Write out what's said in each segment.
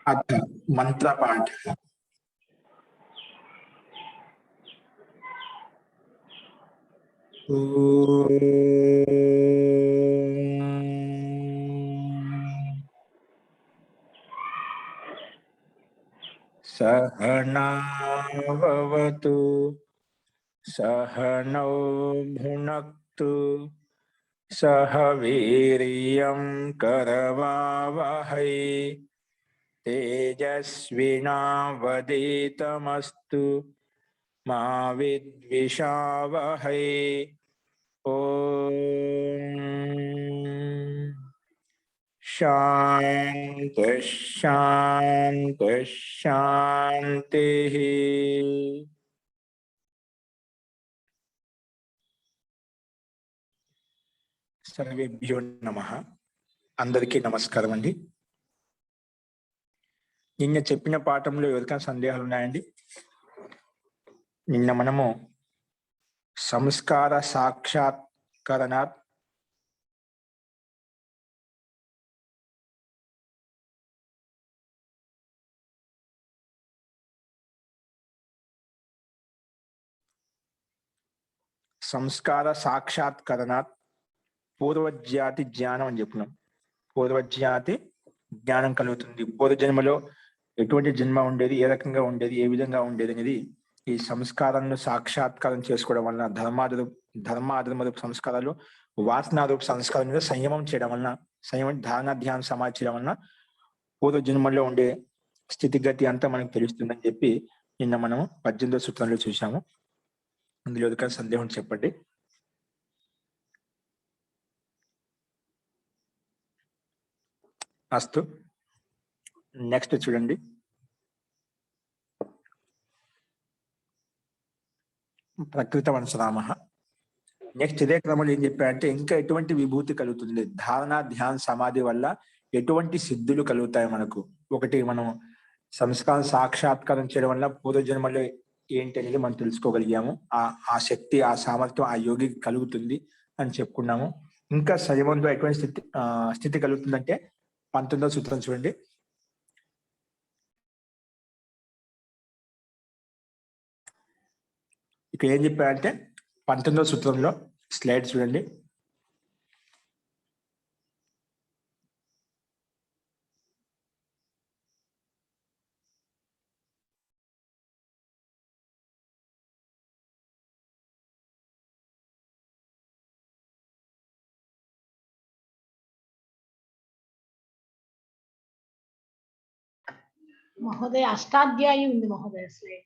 अथ मंत्रपाठः। सहनावतु सहनौ भुनक्तु सह वीर्यं करवावहै तेजस्विनावधीतमस्तु मा विद्विषावहै। ओम शांति शांति शांति। सर्वेभ्यो नमः। అందరికీ నమస్కారం అండి. నిన్న చెప్పిన పాఠంలో ఎవరికైనా సందేహాలు ఉన్నాయండి? నిన్న మనము సంస్కార సాక్షాత్కరణ సంస్కార సాక్షాత్కరణాత్ పూర్వజ్ఞాతి జ్ఞానం అని చెప్పినాం. పూర్వజ్ఞాతి జ్ఞానం కలుగుతుంది. పూర్వజన్మలో ఎటువంటి జన్మ ఉండేది, ఏ రకంగా ఉండేది, ఏ విధంగా ఉండేది అనేది ఈ సంస్కారాలను సాక్షాత్కారం చేసుకోవడం వలన ధర్మాధర్మ సంస్కారాలు, వాసనారూప సంస్కారం మీద సంయమం చేయడం వలన, సంయమం ధారణ ధ్యాన సమాధి చేయడం వలన పూర్వజన్మలో ఉండే స్థితిగతి అంతా మనకు తెలుస్తుందని చెప్పి నిన్న మనం 18వ సూత్రంలో చూసాము. అందులో ఎవరికైనా సందేహం చెప్పండి. అస్తు. నెక్స్ట్ చూడండి. ప్రకృతవంశరామ. నెక్స్ట్ ఇదే క్రమంలో ఏం చెప్పారంటే ఇంకా ఎటువంటి విభూతి కలుగుతుంది, ధారణ ధ్యాన సమాధి వల్ల ఎటువంటి సిద్ధులు కలుగుతాయి మనకు. ఒకటి, మనం సంస్కారం సాక్షాత్కారం చేయడం వల్ల పూర్వజన్మలో ఏంటి అనేది మనం తెలుసుకోగలిగాము. ఆ శక్తి, ఆ సామర్థ్యం ఆ యోగికి కలుగుతుంది అని చెప్పుకున్నాము. ఇంకా సంయమంలో ఎటువంటి స్థితి కలుగుతుందంటే 19వ సూత్రం చూడండి. ఇక్కడ ఏం చెప్పారంటే 19వ సూత్రంలో స్లైడ్ చూడండి. महोदय अष्टाध्यायी ఉంది महोदय स्लाइड.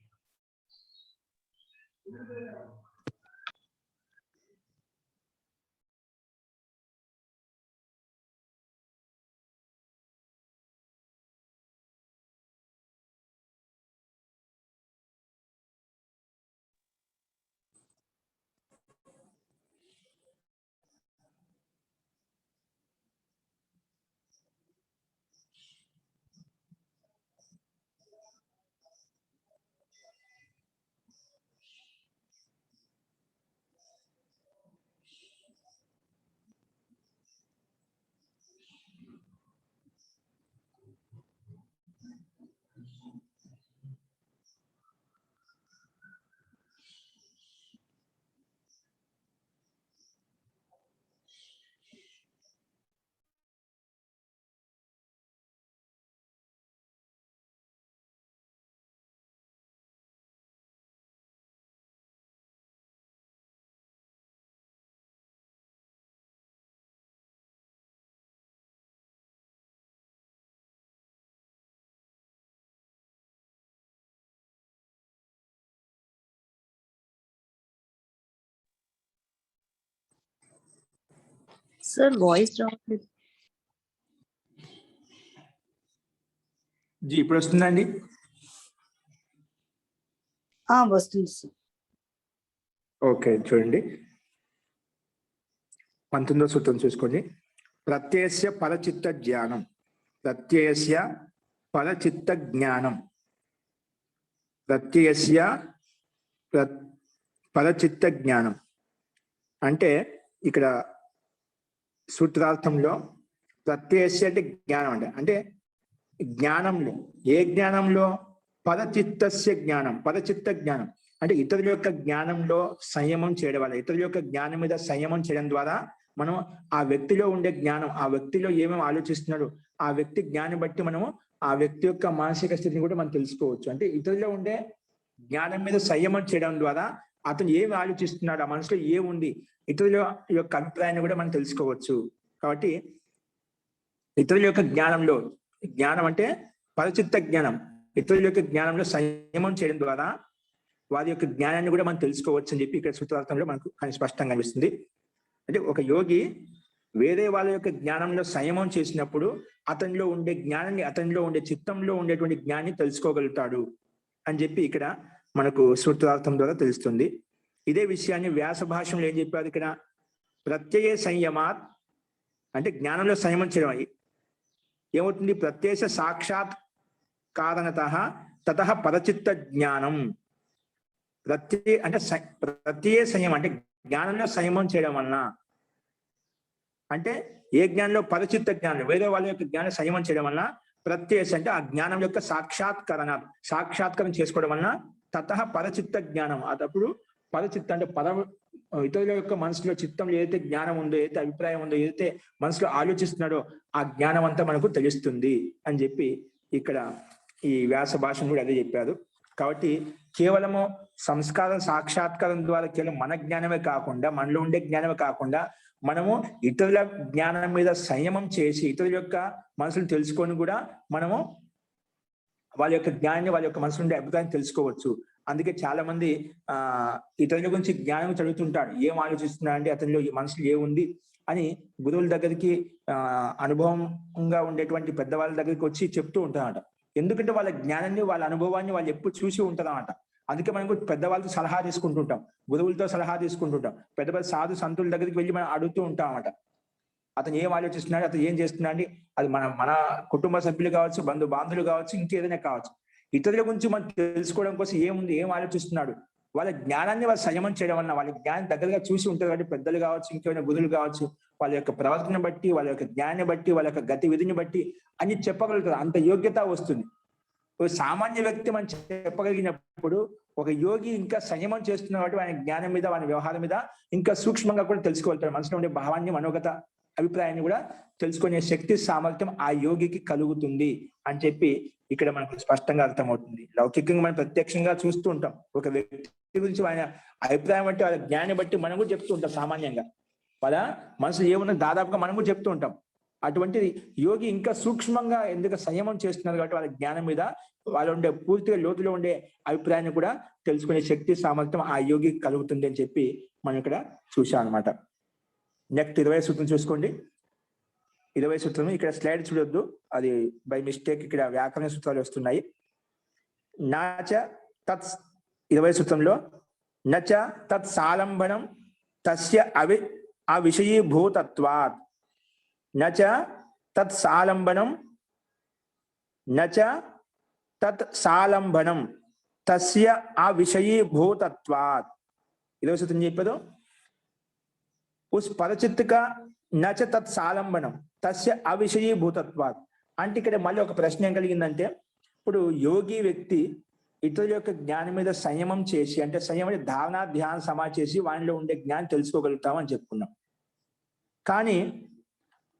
सर वॉइस रावట్లేదు. జీ ఇప్పుడు వస్తుందండి? వస్తుంది సార్. ఓకే, చూడండి 19వ సూత్రం చూసుకోండి. ప్రత్యయస్య పరచిత్త జ్ఞానం. ప్రత్యయస్య పరచిత్త జ్ఞానం. ప్రత్యయస్య పరచిత్త జ్ఞానం అంటే ఇక్కడ సూత్రార్థంలో ప్రత్యయస్య అంటే జ్ఞానం అంటే జ్ఞానంలో, ఏ జ్ఞానంలో? పరచిత్తస్య జ్ఞానం, పరచిత్త జ్ఞానం అంటే ఇతరుల యొక్క జ్ఞానంలో సంయమం చేయడం వల్ల, ఇతరుల యొక్క జ్ఞానం మీద సంయమం చేయడం ద్వారా మనం ఆ వ్యక్తిలో ఉండే జ్ఞానం, ఆ వ్యక్తిలో ఏమేమి ఆలోచిస్తున్నాడు, ఆ వ్యక్తి జ్ఞానం బట్టి మనము ఆ వ్యక్తి యొక్క మానసిక స్థితిని కూడా మనం తెలుసుకోవచ్చు. అంటే ఇతరులో ఉండే జ్ఞానం మీద సంయమం చేయడం ద్వారా అతను ఏమి ఆలోచిస్తున్నాడు, ఆ మనసులో ఏముంది, ఇతరుల యొక్క అభిప్రాయాన్ని కూడా మనం తెలుసుకోవచ్చు. కాబట్టి ఇతరుల యొక్క జ్ఞానంలో, జ్ఞానం అంటే పరిచిత్త జ్ఞానం, ఇతరుల యొక్క జ్ఞానంలో సంయమం చేయడం ద్వారా వారి యొక్క జ్ఞానాన్ని కూడా మనం తెలుసుకోవచ్చు అని చెప్పి ఇక్కడ సూత్రార్థంలో మనకు స్పష్టంగా కనిపిస్తుంది. అంటే ఒక యోగి వేరే వాళ్ళ యొక్క జ్ఞానంలో సంయమం చేసినప్పుడు అతనిలో ఉండే జ్ఞానాన్ని, అతనిలో ఉండే చిత్తంలో ఉండేటువంటి జ్ఞానాన్ని తెలుసుకోగలుగుతాడు అని చెప్పి ఇక్కడ మనకు సూత్రార్థం ద్వారా తెలుస్తుంది. ఇదే విషయాన్ని వ్యాస భాష్యంలో ఏం చెప్పారు ఇక్కడ? ప్రత్యయ సంయమాత్ అంటే జ్ఞానంలో సంయమం చేయడం ఏమవుతుంది? ప్రత్యక్ష సాక్షాత్ కారణత తతః పరచిత్త జ్ఞానం. ప్రత్యయ సంయమం అంటే జ్ఞానంలో సంయమం చేయడం వలన, అంటే ఏ జ్ఞానంలో? పరచిత్త జ్ఞానం, వేరే వాళ్ళ యొక్క జ్ఞానం సంయమం చేయడం వలన, ప్రత్యయ అంటే ఆ జ్ఞానం యొక్క సాక్షాత్కారం చేసుకోవడం వలన, తతః పరచిత్త జ్ఞానం, అప్పుడు పరచిత్త అంటే ఇతరుల యొక్క మనసులో చిత్తంలో ఏదైతే జ్ఞానం ఉందో, ఏదైతే అభిప్రాయం ఉందో, ఏదైతే మనసులో ఆలోచిస్తున్నాడో ఆ జ్ఞానం అంతా మనకు తెలుస్తుంది అని చెప్పి ఇక్కడ ఈ వ్యాస భాషను కూడా అదే చెప్పారు. కాబట్టి కేవలము సంస్కారం సాక్షాత్కారం ద్వారా కేవలం మన జ్ఞానమే కాకుండా, మనలో ఉండే జ్ఞానమే కాకుండా, మనము ఇతరుల జ్ఞానం మీద సంయమం చేసి ఇతరుల యొక్క మనసును తెలుసుకొని కూడా మనము వాళ్ళ యొక్క జ్ఞానాన్ని, వాళ్ళ యొక్క మనసు ఉండే అభిప్రాయాన్ని తెలుసుకోవచ్చు. అందుకే చాలా మంది ఇతరుల గురించి జ్ఞానం చదువుతుంటాడు, ఏం ఆలోచిస్తున్నాడంటే అతనిలో మనసులో ఏముంది అని గురువుల దగ్గరికి అనుభవంగా ఉండేటువంటి పెద్దవాళ్ళ దగ్గరికి వచ్చి చెప్తూ ఉంటారన్నమాట. ఎందుకంటే వాళ్ళ జ్ఞానాన్ని, వాళ్ళ అనుభవాన్ని వాళ్ళు ఎప్పుడు చూసి ఉంటారన్నమాట. అందుకే మనకు పెద్దవాళ్ళతో సలహా తీసుకుంటుంటాం, గురువులతో సలహా తీసుకుంటుంటాం, పెద్ద పెద్ద సాధు సంతుల దగ్గరికి వెళ్ళి మనం అడుగుతూ ఉంటాం అన్నమాట. అతను ఏం ఆలోచిస్తున్నాడు, అతను ఏం చేస్తున్నాడు, అది మన కుటుంబ సభ్యులు కావచ్చు, బాంధవులు కావచ్చు, ఇంకేదైనా కావచ్చు. ఇతరుల గురించి మనం తెలుసుకోవడం కోసం ఏముంది, ఏం ఆలోచిస్తున్నాడు, వాళ్ళ జ్ఞానాన్ని వాళ్ళు సంయమం చేయడం వలన, వాళ్ళ జ్ఞానం దగ్గరగా చూసి ఉంటారు కాబట్టి పెద్దలు కావచ్చు, ఇంకేమైనా గురువులు కావచ్చు, వాళ్ళ యొక్క ప్రవర్తన బట్టి, వాళ్ళ యొక్క జ్ఞానాన్ని బట్టి, వాళ్ళ యొక్క గతి విధిని బట్టి అని చెప్పగలుగుతారు. అంత యోగ్యత వస్తుంది. ఒక సామాన్య వ్యక్తి మనం చెప్పగలిగినప్పుడు ఒక యోగి ఇంకా సంయమం చేస్తున్న కాబట్టి ఆయన జ్ఞానం మీద, వాని వ్యవహారం మీద ఇంకా సూక్ష్మంగా కూడా తెలుసుకోగలుగుతాడు. మనసులో ఉండే భావాన్ని, మనోగత అభిప్రాయాన్ని కూడా తెలుసుకునే శక్తి, సామర్థ్యం ఆ యోగికి కలుగుతుంది అని చెప్పి ఇక్కడ మనకు స్పష్టంగా అర్థమవుతుంది. లౌకికంగా మనం ప్రత్యక్షంగా చూస్తూ ఉంటాం, ఒక వ్యక్తి గురించి ఆయన అభిప్రాయం బట్టి, వాళ్ళ జ్ఞానాన్ని బట్టి మనం కూడా చెప్తూ ఉంటాం. సామాన్యంగా వాళ్ళ మనసులో ఏమున్నా దాదాపుగా మనం కూడా చెప్తూ ఉంటాం. అటువంటిది యోగి ఇంకా సూక్ష్మంగా ఎందుకు సంయమం చేస్తున్నారు కాబట్టి వాళ్ళ జ్ఞానం మీద, వాళ్ళ ఉండే పూర్తిగా లోతులో ఉండే అభిప్రాయాన్ని కూడా తెలుసుకునే శక్తి, సామర్థ్యం ఆ యోగికి కలుగుతుంది అని చెప్పి మనం ఇక్కడ చూసాం అనమాట. నెక్స్ట్ 20 సూత్రం చూసుకోండి. 20 సూత్రం ఇక్కడ స్లైడ్ చూడొద్దు, అది బై మిస్టేక్ ఇక్కడ వ్యాకరణ సూత్రాలు వస్తున్నాయి. నాచ తత్ 20 సూత్రంలో నచ తత్ సాలంబనం తస్య అవిషయీభూతత్వాత్, నచ తత్ సాలంబనం, నచ తత్ సాలంబనం తస్య అవిషయీభూతత్వాత్. 20 సూత్రం చెప్పదు, ఉస్ పరచిత్ కా నచ తత్ సాలంబనం తస్య అవిషయీభూతత్వాత్. అంటే ఇక్కడ మళ్ళీ ఒక ప్రశ్న ఏం కలిగిందంటే, ఇప్పుడు యోగి వ్యక్తి ఇతరుల యొక్క జ్ఞానం మీద సంయమం చేసి, అంటే సంయమం ధారణ, ధ్యాన, సమాధి చేసి వానిలో ఉండే జ్ఞానం తెలుసుకోగలుగుతామని చెప్పుకున్నాం. కానీ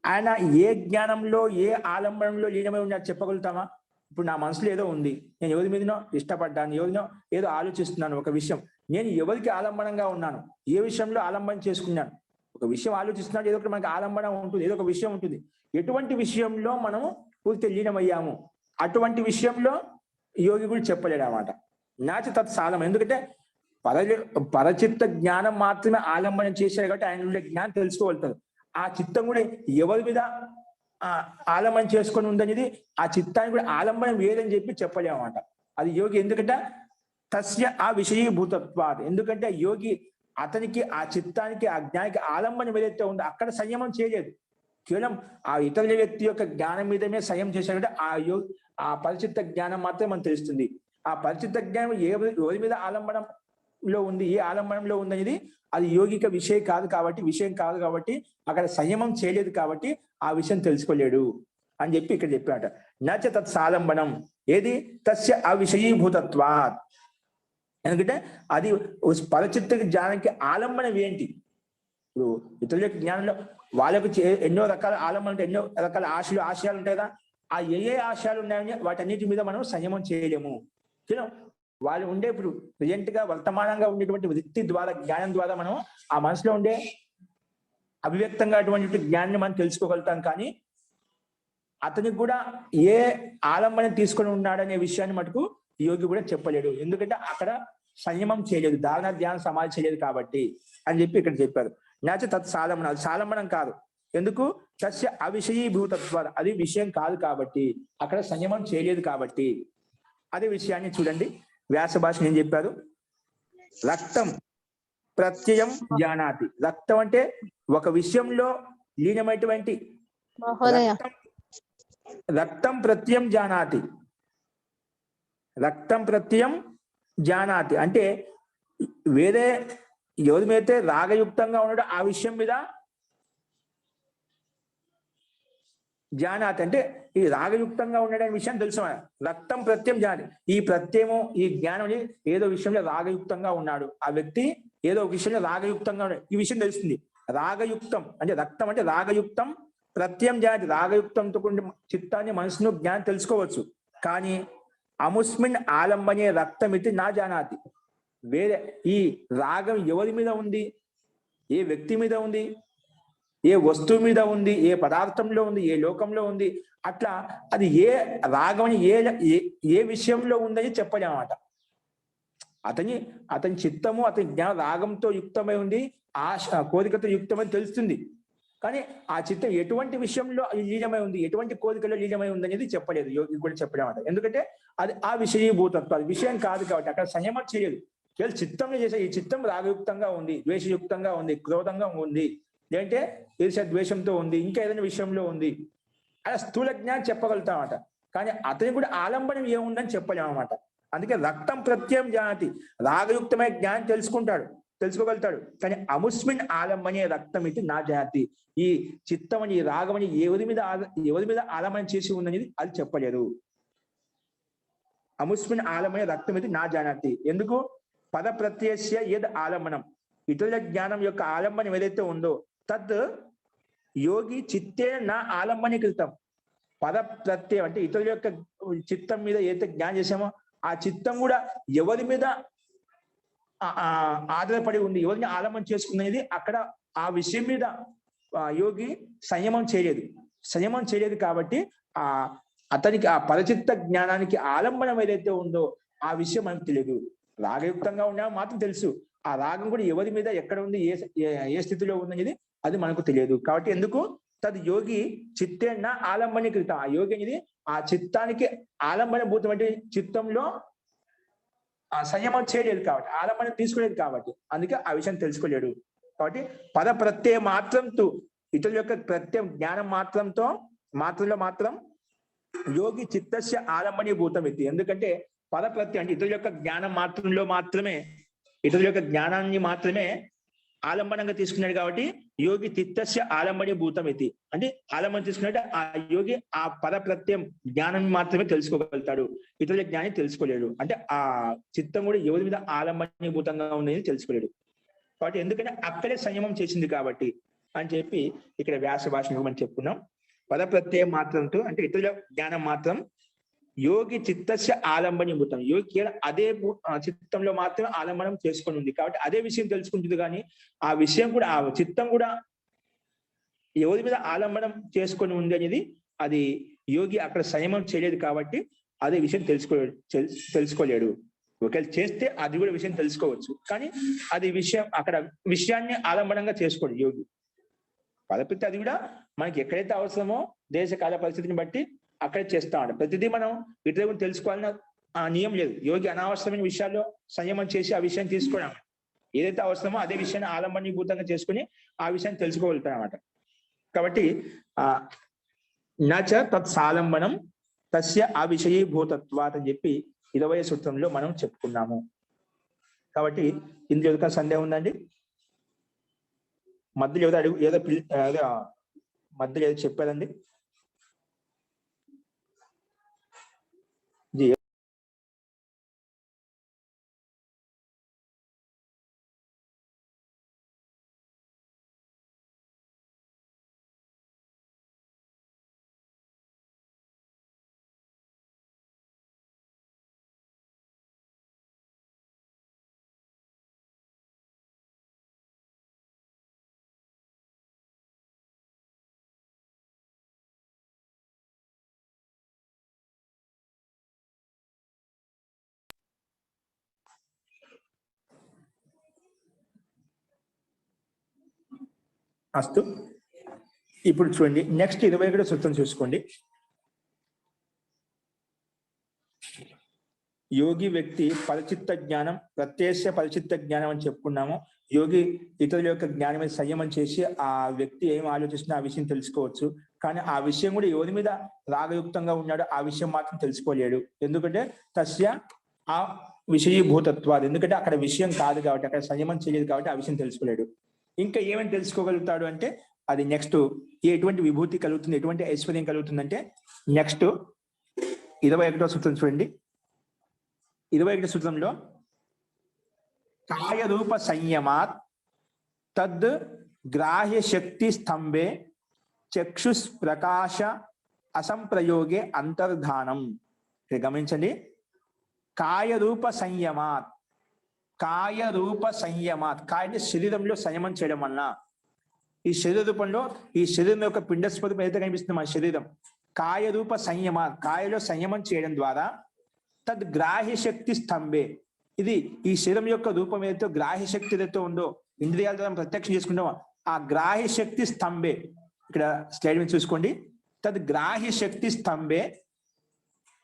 ఆయన ఏ జ్ఞానంలో, ఏ ఆలంబనంలో లీనమై ఉన్నాడు చెప్పగలుగుతామా? ఇప్పుడు నా మనసులో ఏదో ఉంది, నేను ఎవరి మీదనో ఇష్టపడ్డాను, ఎవరినో ఏదో ఆలోచిస్తున్నాను, ఒక విషయం, నేను ఎవరికి ఆలంబనంగా ఉన్నాను, ఏ విషయంలో ఆలంబనం చేసుకున్నాను, ఒక విషయం ఆలోచిస్తున్నాడు, ఏదో ఒకటి మనకి ఆలంబనం ఉంటుంది, ఏదో ఒక విషయం ఉంటుంది. ఎటువంటి విషయంలో మనము పూర్తి లీనమయ్యాము, అటువంటి విషయంలో యోగి కూడా చెప్పలేడు అన్నమాట. నాచ తత్ సాలం, ఎందుకంటే పరచిత్త జ్ఞానం మాత్రమే ఆలంబనం చేశారు కాబట్టి ఆయన ఉండే జ్ఞానం తెలుసుకోగలుగుతారు. ఆ చిత్తం కూడా ఎవరి మీద ఆలంబనం చేసుకొని ఉందనేది, ఆ చిత్తానికి కూడా ఆలంబనం వేదని చెప్పి చెప్పలేమన్నమాట. అది యోగి, ఎందుకంటే తస్య ఆ విషయీభూతత్వాత్, ఎందుకంటే యోగి అతనికి ఆ చిత్తానికి, ఆ జ్ఞానికి ఆలంబనం ఏదైతే ఉందో అక్కడ సంయమం చేయలేదు. కేవలం ఆ ఇతరుల వ్యక్తి యొక్క జ్ఞానం మీదనే సంయమం చేశాడంటే ఆ పరిచిత్త జ్ఞానం మాత్రమే మనకు తెలుస్తుంది. ఆ పరిచిత్త జ్ఞానం ఎవరి మీద ఆలంబనంలో ఉంది, ఏ ఆలంబనంలో ఉందనేది అది యోగిక విషయం కాదు కాబట్టి అక్కడ సంయమం చేయలేదు కాబట్టి ఆ విషయం తెలుసుకోలేడు. అని చెప్పి ఇక్కడ చెప్పాట. నచ తత్ సాలంబనం, ఏది తస్య అవిషయీభూతత్వాత్. ఎందుకంటే అది పరచిత్త జ్ఞానానికి ఆలంబనం ఏంటి? ఇప్పుడు ఇతరుల యొక్క జ్ఞానంలో వాళ్ళకు ఎన్నో రకాల ఆలంబనం ఉంటాయి, ఎన్నో రకాల ఆశయాలు ఉంటాయి కదా. ఆ ఏ ఆశయాలు ఉన్నాయని వాటన్నిటి మీద మనం సంయమం చేయలేము. వాళ్ళు ఉండే ఇప్పుడు ప్రజెంట్ గా వర్తమానంగా ఉండేటువంటి వృత్తి ద్వారా, జ్ఞానం ద్వారా మనం ఆ మనసులో ఉండే అభివ్యక్తంగా అటువంటి జ్ఞానాన్ని మనం తెలుసుకోగలుగుతాం. కానీ అతనికి కూడా ఏ ఆలంబనం తీసుకొని ఉన్నాడనే విషయాన్ని మటుకు యోగి కూడా చెప్పలేడు. ఎందుకంటే అక్కడ సంయమం చేయలేదు, ధారణ ధ్యానం సమాధి చేయలేదు కాబట్టి అని చెప్పి ఇక్కడ చెప్పారు. నాచ తత్ సాలంబనం, అది సాలంబనం కాదు. ఎందుకు? తస్య అవిషయీభూతత్వ, అది విషయం కాదు కాబట్టి, అక్కడ సంయమం చేయలేదు కాబట్టి. అదే విషయాన్ని చూడండి, వ్యాస భాష ఏం చెప్పారు? రక్తం ప్రత్యయం జానాతి. రక్తం అంటే ఒక విషయంలో లీనమైనటువంటి రక్తం ప్రత్యయం జానాతి. రక్తం ప్రత్యయం జానాతి అంటే వేరే ఎవరి మీదైతే రాగయుక్తంగా ఉన్నాడో ఆ విషయం మీద జానాతి అంటే ఈ రాగయుక్తంగా ఉండడం విషయం తెలుసు. రక్తం ప్రత్యయం జానాతి, ఈ ప్రత్యయము ఈ జ్ఞానం ఏదో విషయంలో రాగయుక్తంగా ఉన్నాడు, ఆ వ్యక్తి ఏదో ఒక విషయంలో రాగయుక్తంగా ఉన్నాడు, ఈ విషయం తెలుస్తుంది. రాగయుక్తం అంటే రక్తం అంటే రాగయుక్తం, ప్రత్యయం జానాతి రాగయుక్తంతో చిత్తాన్ని మనసును జ్ఞానం తెలుసుకోవచ్చు. కానీ అముస్మిన్ ఆలంబనే రక్తం ఇది నా జానాతి. వేరే ఈ రాగం ఎవరి మీద ఉంది, ఏ వ్యక్తి మీద ఉంది, ఏ వస్తువు మీద ఉంది, ఏ పదార్థంలో ఉంది, ఏ లోకంలో ఉంది, అట్లా అది ఏ రాగమని ఏ విషయంలో ఉందని చెప్పలేం అన్నమాట. అతని చిత్తము అతని జ్ఞాన రాగంతో యుక్తమై ఉంది, ఆశ కోరికతో యుక్తమని తెలుస్తుంది. కానీ ఆ చిత్తం ఎటువంటి విషయంలో లీనమై ఉంది, ఎటువంటి కోరికలో లీనమై ఉంది అనేది చెప్పలేదు, యోగి కూడా చెప్పలేమాట. ఎందుకంటే అది ఆ విషయీభూతత్వం, అది విషయం కాదు కాబట్టి అక్కడ సంయమం చేయలేదు. కేవలం చిత్తంలో చేసే ఈ చిత్తం రాగయుక్తంగా ఉంది, ద్వేషయుక్తంగా ఉంది, క్రోధంగా ఉంది, లేదంటే ఈర్ష్య ద్వేషంతో ఉంది, ఇంకా ఏదైనా విషయంలో ఉంది, అలా స్థూల జ్ఞానం చెప్పగలుగుతామన్నమాట. కానీ అతని కూడా ఆలంబనం ఏముందని చెప్పలేమన్నమాట. అందుకే రక్తం ప్రత్యయం జానాతి, రాగయుక్తమైన జ్ఞానం తెలుసుకోగలుగుతాడు. కానీ అముస్మిన్ ఆలంబనే రక్తం ఇది నా జాతి, ఈ చిత్తమని ఈ రాగమని ఎవరి మీద ఆలంబనం చేసి ఉందనేది అది చెప్పలేదు. అముస్మిన్ ఆలంబనే రక్తం ఇది నా జానాతి. ఎందుకు? పద ప్రత్యయ ఏద్ ఆలంబనం, ఇతరుల జ్ఞానం యొక్క ఆలంబనం ఏదైతే ఉందో తద్ యోగి చిత్తే నా ఆలంబనీకృతం. పద ప్రత్యయం అంటే ఇతరుల యొక్క చిత్తం మీద ఏదైతే జ్ఞానం చేసామో ఆ చిత్తం కూడా ఎవరి మీద ఆధారపడి ఉంది, ఎవరిని ఆలంబనం చేసుకునేది అక్కడ ఆ విషయం మీద యోగి సంయమం చేయలేదు కాబట్టి అతనికి ఆ పరచిత్త జ్ఞానానికి ఆలంబనం ఏదైతే ఉందో ఆ విషయం మనకు తెలియదు. రాగయుక్తంగా ఉన్నామో మాత్రం తెలుసు, ఆ రాగం కూడా ఎవరి మీద ఎక్కడ ఉంది, ఏ స్థితిలో ఉందనేది అది మనకు తెలియదు. కాబట్టి ఎందుకు? తది యోగి చిత్తేన ఆలంబనీకృత, ఆ యోగి అనేది ఆ చిత్తానికి ఆలంబనభూతమైన చిత్తంలో సంయమం చేయలేదు కాబట్టి, ఆలంబనం తీసుకోలేదు కాబట్టి, అందుకే ఆ విషయం తెలుసుకోలేడు. కాబట్టి పద ప్రత్యయం మాత్రంతో ఇతరుల యొక్క ప్రత్యయం జ్ఞానం మాత్రంలో మాత్రం యోగి చిత్తస్య ఆలంబనీభూతం ఇది. ఎందుకంటే పద ప్రత్యయం అంటే ఇతరుల యొక్క జ్ఞానం మాత్రంలో మాత్రమే, ఇతరుల యొక్క జ్ఞానాన్ని మాత్రమే ఆలంబనంగా తీసుకున్నాడు కాబట్టి యోగి చిత్తస్య ఆలంబనీభూతం ఇది. అంటే ఆలంబనం తీసుకున్నట్టు ఆ యోగి ఆ పద ప్రత్యయం జ్ఞానాన్ని మాత్రమే తెలుసుకోగలుగుతాడు, ఇతరుల జ్ఞానం తెలుసుకోలేడు. అంటే ఆ చిత్తం కూడా ఎవరి మీద ఆలంబనీభూతంగా ఉన్నది తెలుసుకోలేడు. కాబట్టి ఎందుకంటే అక్కడే సంయమం చేసింది కాబట్టి అని చెప్పి ఇక్కడ వ్యాస భాషను మనం చెప్పుకున్నాం. పద ప్రత్యయం మాత్రంతో అంటే ఇతరుల జ్ఞానం మాత్రం యోగి చిత్తస్య ఆలంబనీభూతం, యోగి అదే చిత్తంలో మాత్రమే ఆలంబనం చేసుకొని ఉంది కాబట్టి అదే విషయం తెలుసుకుంటుంది. కానీ ఆ విషయం కూడా ఆ చిత్తం కూడా ఎవరి మీద ఆలంబనం చేసుకొని ఉంది అనేది అది యోగి అక్కడ సంయమం చేయలేదు కాబట్టి అదే విషయం తెలుసుకోలేడు. ఒకవేళ చేస్తే అది కూడా విషయం తెలుసుకోవచ్చు, కానీ అది అక్కడ విషయాన్ని ఆలంబనంగా చేసుకోడు యోగి. పదపిత్తి అది కూడా మనకి ఎక్కడైతే అవసరమో దేశ కాల పరిస్థితిని బట్టి అక్కడే చేస్తా ఉంటాం. ప్రతిదీ మనం ఇతరుల గురించి తెలుసుకోవాలన్న నియమం లేదు. యోగి అనావసరమైన విషయాల్లో సంయమం చేసి ఆ విషయాన్ని తీసుకోవడం, ఏదైతే అవసరమో అదే విషయాన్ని ఆలంబనీభూతంగా చేసుకుని ఆ విషయాన్ని తెలుసుకోగలుగుతాం అన్నమాట. కాబట్టి నచ తత్ సాలంబనం తస్య అవిషయీభూతత్వాత్ అని చెప్పి 20వ సూత్రంలో మనం చెప్పుకున్నాము. కాబట్టి ఇందులో ఏదో సందేహం ఉందండి? మధ్యలో ఏదో మధ్యలో ఏదో చెప్పారండి? ఇది అస్తు. ఇప్పుడు చూడండి నెక్స్ట్ 21 సూత్రం చూసుకోండి. యోగి వ్యక్తి పరిచిత్త జ్ఞానం, ప్రత్యక్ష పరిచిత్త జ్ఞానం అని చెప్పుకున్నాము. యోగి ఇతరుల యొక్క జ్ఞానం మీద సంయమం చేసి ఆ వ్యక్తి ఏం ఆలోచిస్తున్నా ఆ విషయం తెలుసుకోవచ్చు. కానీ ఆ విషయం కూడా ఎవరి మీద రాగయుక్తంగా ఉన్నాడో ఆ విషయం మాత్రం తెలుసుకోలేడు. ఎందుకంటే తస్య ఆ విషయీభూతత్వాలు, ఎందుకంటే అక్కడ విషయం కాదు కాబట్టి, అక్కడ సంయమం చేయలేదు కాబట్టి ఆ విషయం తెలుసుకోలేడు. ఇంకా ఏమని తెలుసుకోగలుగుతాడు అంటే అది నెక్స్ట్ ఎటువంటి విభూతి కలుగుతుంది, ఎటువంటి ఐశ్వర్యం కలుగుతుందంటే నెక్స్ట్ 21వ సూత్రం చూడండి. 21 సూత్రంలో కాయ రూప సంయమాత్ తద్ గ్రాహ్య శక్తి స్తంభే చక్షుష్ ప్రకాశ అసంప్రయోగే అంతర్ధానం. గమనించండి, కాయ రూప సంయమాత్, కాయ రూప సంయమాత్, కాయ అంటే శరీరంలో సంయమం చేయడం వలన ఈ శరీర రూపంలో ఈ శరీరం యొక్క పిండస్వరూపం ఏదైతే కనిపిస్తుంది మన శరీరం, కాయ రూప సంయమాత్, కాయలో సంయమం చేయడం ద్వారా తద్ గ్రాహ్య శక్తి స్తంభే, ఇది ఈ శరీరం యొక్క రూపం ఏదైతే గ్రాహ్య శక్తి ఏదైతే ఉందో ఇంద్రియాల ద్వారా ప్రత్యక్షం చేసుకుంటామో ఆ గ్రాహ్య శక్తి స్తంభే, ఇక్కడ స్లైడ్ మీద చూసుకోండి, తద్ గ్రాహ్య శక్తి స్తంభే,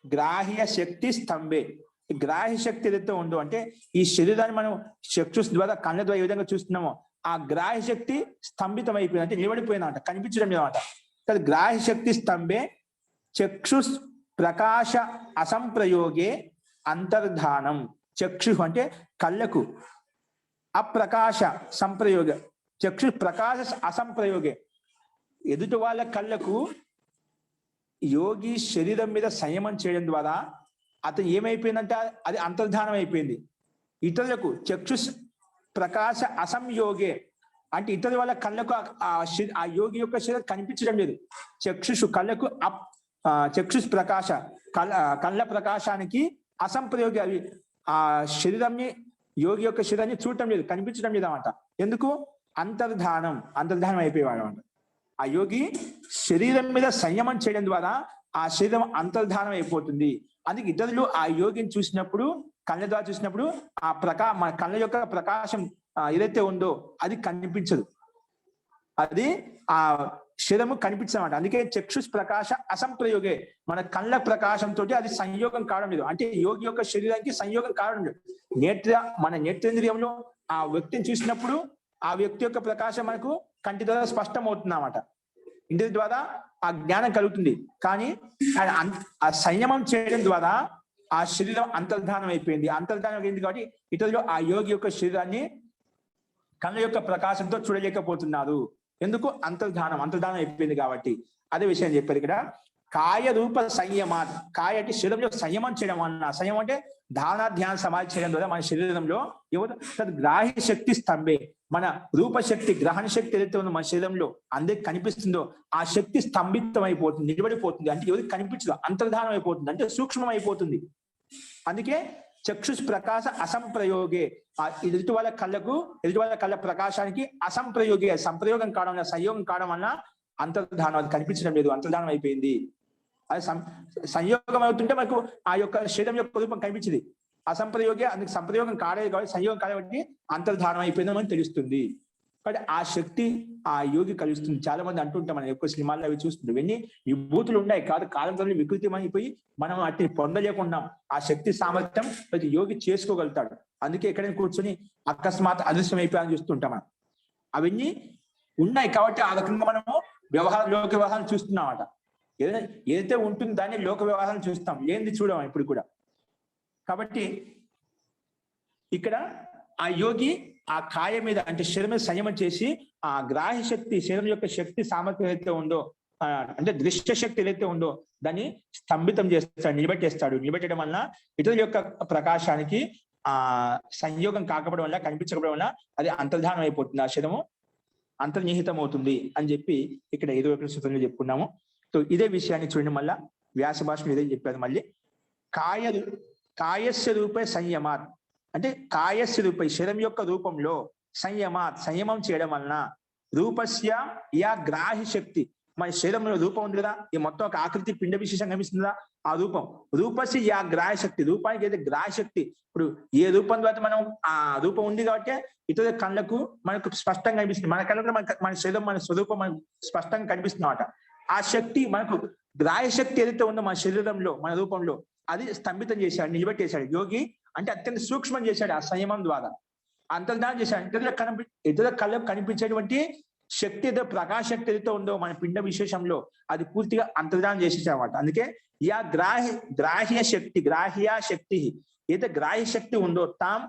గ్రాహ్య శక్తి స్తంభే, గ్రాహ్య శక్తి ఏదైతే ఉందో అంటే ఈ శరీరాన్ని మనం చక్షుస్ ద్వారా కళ్ళ ద్వారా ఏ విధంగా చూస్తున్నామో ఆ గ్రాహ్య శక్తి స్తంభితం అయిపోయింది, అంటే నిలబడిపోయిందన్నమాట, కనిపించడం లేదన్నమాట. తద్ గ్రాహ్య శక్తి స్తంభే చక్షుష్ ప్రకాశ అసంప్రయోగే అంతర్ధానం. చక్షు అంటే కళ్ళకు, అప్రకాశ సంప్రయోగ, చక్షు ప్రకాశ అసంప్రయోగే, ఎదుటి వాళ్ళ కళ్ళకు యోగి శరీరం మీద సంయమం చేయడం ద్వారా అతను ఏమైపోయిందంటే అది అంతర్ధానం అయిపోయింది. ఇతరులకు చక్షు ప్రకాశ అసంయోగే అంటే ఇతరుల వాళ్ళ కళ్ళకు ఆ యోగి యొక్క శరీరం కనిపించడం లేదు. చక్షుషు కళ్ళకు చక్షుష్ ప్రకాశ కళ్ళ ప్రకాశానికి అసంప్రయోగి, అవి ఆ శరీరాన్ని యోగి యొక్క శరీరాన్ని చూడటం లేదు, కనిపించడం లేదు అన్నమాట. ఎందుకు? అంతర్ధానం అయిపోయేవాడు అన్నమాట. ఆ యోగి శరీరం మీద సంయమం చేయడం ద్వారా ఆ శరీరం అంతర్ధానం అయిపోతుంది. అందుకే ఇతరులు ఆ యోగిని చూసినప్పుడు, కళ్ళ ద్వారా చూసినప్పుడు మన కళ్ళ యొక్క ప్రకాశం ఏదైతే ఉందో అది కనిపించదు, అది ఆ శరీరము కనిపించదన్నమాట. అందుకే చక్షుష్ ప్రకాశ అసంప్రయోగే, మన కళ్ళ ప్రకాశంతో అది సంయోగం కావడం లేదు, అంటే యోగి యొక్క శరీరానికి సంయోగం కావడం లేదు. మన నేత్రేంద్రియంలో ఆ వ్యక్తిని చూసినప్పుడు ఆ వ్యక్తి యొక్క ప్రకాశం మనకు కంటి ద్వారా స్పష్టం అవుతుంది అన్నమాట, ఇంటి ద్వారా ఆ జ్ఞానం కలుగుతుంది. కానీ ఆ సంయమం చేయడం ద్వారా ఆ శరీరం అంతర్ధానం అయిపోయింది. అంతర్ధానం అయింది కాబట్టి ఇతరులు ఆ యోగి యొక్క శరీరాన్ని కళ్ళ యొక్క ప్రకాశంతో చూడలేకపోతున్నారు. ఎందుకు? అంతర్ధానం అయిపోయింది కాబట్టి. అదే విషయం చెప్పారు ఇక్కడ. కాయ రూప సంయమా, కాయ అంటే శరీరంలో సంయమం చేయడం అన్న, సంయమం అంటే ధారణ ధ్యాన సమాధి చేయడం ద్వారా మన శరీరంలో గ్రాహ్య శక్తి స్తంభే, మన రూపశక్తి గ్రహణ శక్తి ఏదైతే ఉందో మన శరీరంలో అందరికి కనిపిస్తుందో ఆ శక్తి స్తంభితం అయిపోతుంది, నిలబడిపోతుంది. అంటే ఎవరికి కనిపించదు, అంతర్ధానం అయిపోతుంది, అంటే సూక్ష్మం అయిపోతుంది. అందుకే చక్షుష్ ప్రకాశ అసంప్రయోగే, ఎదుటి వాళ్ళ కళ్ళ ప్రకాశానికి అసంప్రయోగే, సంప్రయోగం కావడం వల్ల, సంయోగం కావడం వల్ల అంతర్ధానం, అది కనిపించడం లేదు, అంతర్ధానం అయిపోయింది. అది సంయోగం అవుతుంటే మనకు ఆ యొక్క శరీరం యొక్క రూపం కనిపించింది. అసంప్రయోగే, అందుకు సంప్రయోగం కాలేదు కాబట్టి, సంయోగం కాబట్టి అంతర్ధానం అయిపోయిందని మనకు తెలుస్తుంది. కాబట్టి ఆ శక్తి ఆ యోగి కలుస్తుంది. చాలా మంది అంటుంటాం, మనం ఎక్కువ సినిమాల్లో అవి చూస్తుంటాం, ఇవన్నీ విభూతులు ఉన్నాయి కాదు, కాలంతో వికృతమైపోయి మనం వాటిని పొందలేకున్నాం. ఆ శక్తి సామర్థ్యం ప్రతి యోగి చేసుకోగలుగుతాడు. అందుకే ఎక్కడైనా కూర్చొని అకస్మాత్ అదృశ్యం అయిపోయాలని చూస్తుంటాం మనం. అవన్నీ ఉన్నాయి కాబట్టి ఆ రకంగా మనము లోక వ్యవహారం చూస్తున్నాం అన్నమాట. ఏదైతే ఉంటుందో దాన్ని లోక వ్యవహారం చూస్తాం, ఏంది చూడం ఇప్పుడు కూడా. కాబట్టి ఇక్కడ ఆ యోగి ఆ కాయ మీద అంటే శరీరం మీద సంయమం చేసి ఆ గ్రాహ్య శక్తి, శరీరం యొక్క శక్తి సామర్థ్యం అయితే ఉందో అంటే దృశ్య శక్తి ఏదైతే ఉందో దాన్ని స్తంభితం చేస్తాడు, నిలబెట్టడం వలన ఇతరుల యొక్క ప్రకాశానికి సంయోగం కాకపోవడం వల్ల, కనిపించకపోవడం వల్ల అది అంతర్ధానం అయిపోతుంది, ఆ శరీరము అంతర్నిహితం అవుతుంది అని చెప్పి ఇక్కడ 21వ సూత్రంలో చెప్పుకున్నాము. సో ఇదే విషయాన్ని చూడండి, మళ్ళా వ్యాస భాషలో ఇదే చెప్పారు. మళ్ళీ కాయస్య రూపే సంయమాత్, అంటే కాయస్య రూపే శరీరం యొక్క రూపంలో సంయమం చేయడం వలన రూపస్య యా గ్రాహ్య శక్తి, మన శరీరంలో రూపం ఉంది కదా, ఈ మొత్తం ఒక ఆకృతి పిండ విశేషం కనిపిస్తుందా, ఆ రూపస్య యా గ్రాహ్య శక్తి, రూపానికి అయితే గ్రాహ్య శక్తి. ఇప్పుడు ఏ రూపం ద్వారా మనం ఆ రూపం ఉంది కాబట్టి ఇతర కళ్ళకు మనకు స్పష్టంగా కనిపిస్తుంది, మన కళ్ళకు మన శరీరం మన స్వరూపం మనకు స్పష్టంగా కనిపిస్తున్నమాట. ఆ శక్తి మనకు గ్రాహ్య శక్తి ఏదైతే ఉందో మన శరీరంలో మన రూపంలో అది స్తంభితం చేశాడు, నిలబెట్టేశాడు యోగి. అంటే అత్యంత సూక్ష్మం చేశాడు ఆ సంయమం ద్వారా, అంతర్ధానం చేశాడు. ఇతర కళ్ళకు కనిపించేటువంటి శక్తి ఏదో ప్రకాశ శక్తి ఏదైతే ఉందో మన పిండ విశేషంలో అది పూర్తిగా అంతర్ధానం చేసేసాడు అనమాట. అందుకే యా గ్రాహ్య శక్తి ఏదైతే గ్రాహ్య శక్తి ఉందో తాం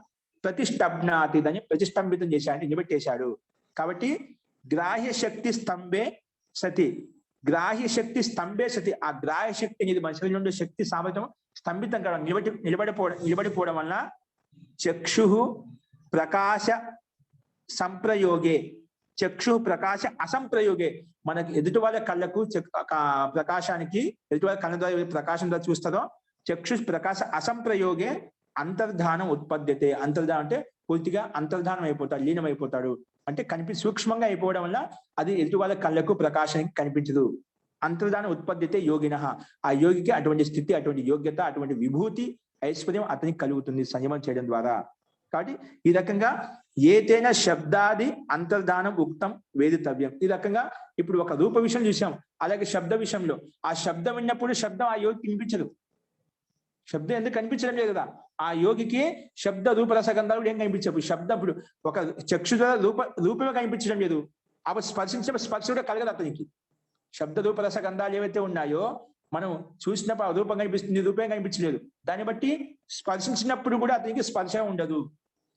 ప్రతిష్టబ్నాతి, దాన్ని ప్రతిష్టంభితం చేశాడు, నిలబెట్టేశాడు. కాబట్టి గ్రాహ్య శక్తి స్తంభే సతి, ఆ గ్రాహ్య శక్తి అనేది మన శరీరంలో ఉండే శక్తి సామర్థ్యం స్తంభితం కావడం, నిలబడిపోవడం వలన చక్షు ప్రకాశ సంప్రయోగే, అసంప్రయోగే, మనకి ఎదుటి వాళ్ళ కళ్ళకు ప్రకాశానికి, ఎదుటి వాళ్ళ కళ్ళ ద్వారా ప్రకాశం ద్వారా చూస్తారో చక్షు ప్రకాశ అసంప్రయోగే అంతర్ధానం ఉత్పద్యతే. అంతర్ధానం అంటే పూర్తిగా అంతర్ధానం అయిపోతాడు, లీనమైపోతాడు. అంటే సూక్ష్మంగా అయిపోవడం వల్ల అది ఎదుటి వాళ్ళ కళ్ళకు ప్రకాశానికి కనిపించదు. అంతర్ధానం ఉత్పద్యతే యోగినః, ఆ యోగికి అటువంటి స్థితి, అటువంటి యోగ్యత, అటువంటి విభూతి, ఐశ్వర్యం అతనికి కలుగుతుంది సంయమం చేయడం ద్వారా. కాబట్టి ఈ రకంగా ఏతైనా శబ్దాది అంతర్ధానం ఉక్తం వేదితవ్యం. ఈ రకంగా ఇప్పుడు ఒక రూప విషయం చూసాం, అలాగే శబ్ద విషయంలో ఆ శబ్దం విన్నప్పుడు శబ్దం ఆ యోగికి వినిపించదు. శబ్దం ఎందుకు కనిపించడం లేదు కదా, ఆ యోగికి శబ్ద రూపరసగంధాలు ఏం కనిపించవు. శబ్దం ఇప్పుడు ఒక చక్షు ద్వారా రూపమే కనిపించడం లేదు, అప్పుడు స్పర్శ కూడా కలగదు అతనికి. శబ్ద రూపరసగంధాలు ఏవైతే ఉన్నాయో మనం చూసినప్పుడు ఆ రూపం కనిపిస్తుంది, రూపం కనిపించలేదు. దాన్ని బట్టి స్పర్శించినప్పుడు కూడా అతనికి స్పర్శ ఉండదు.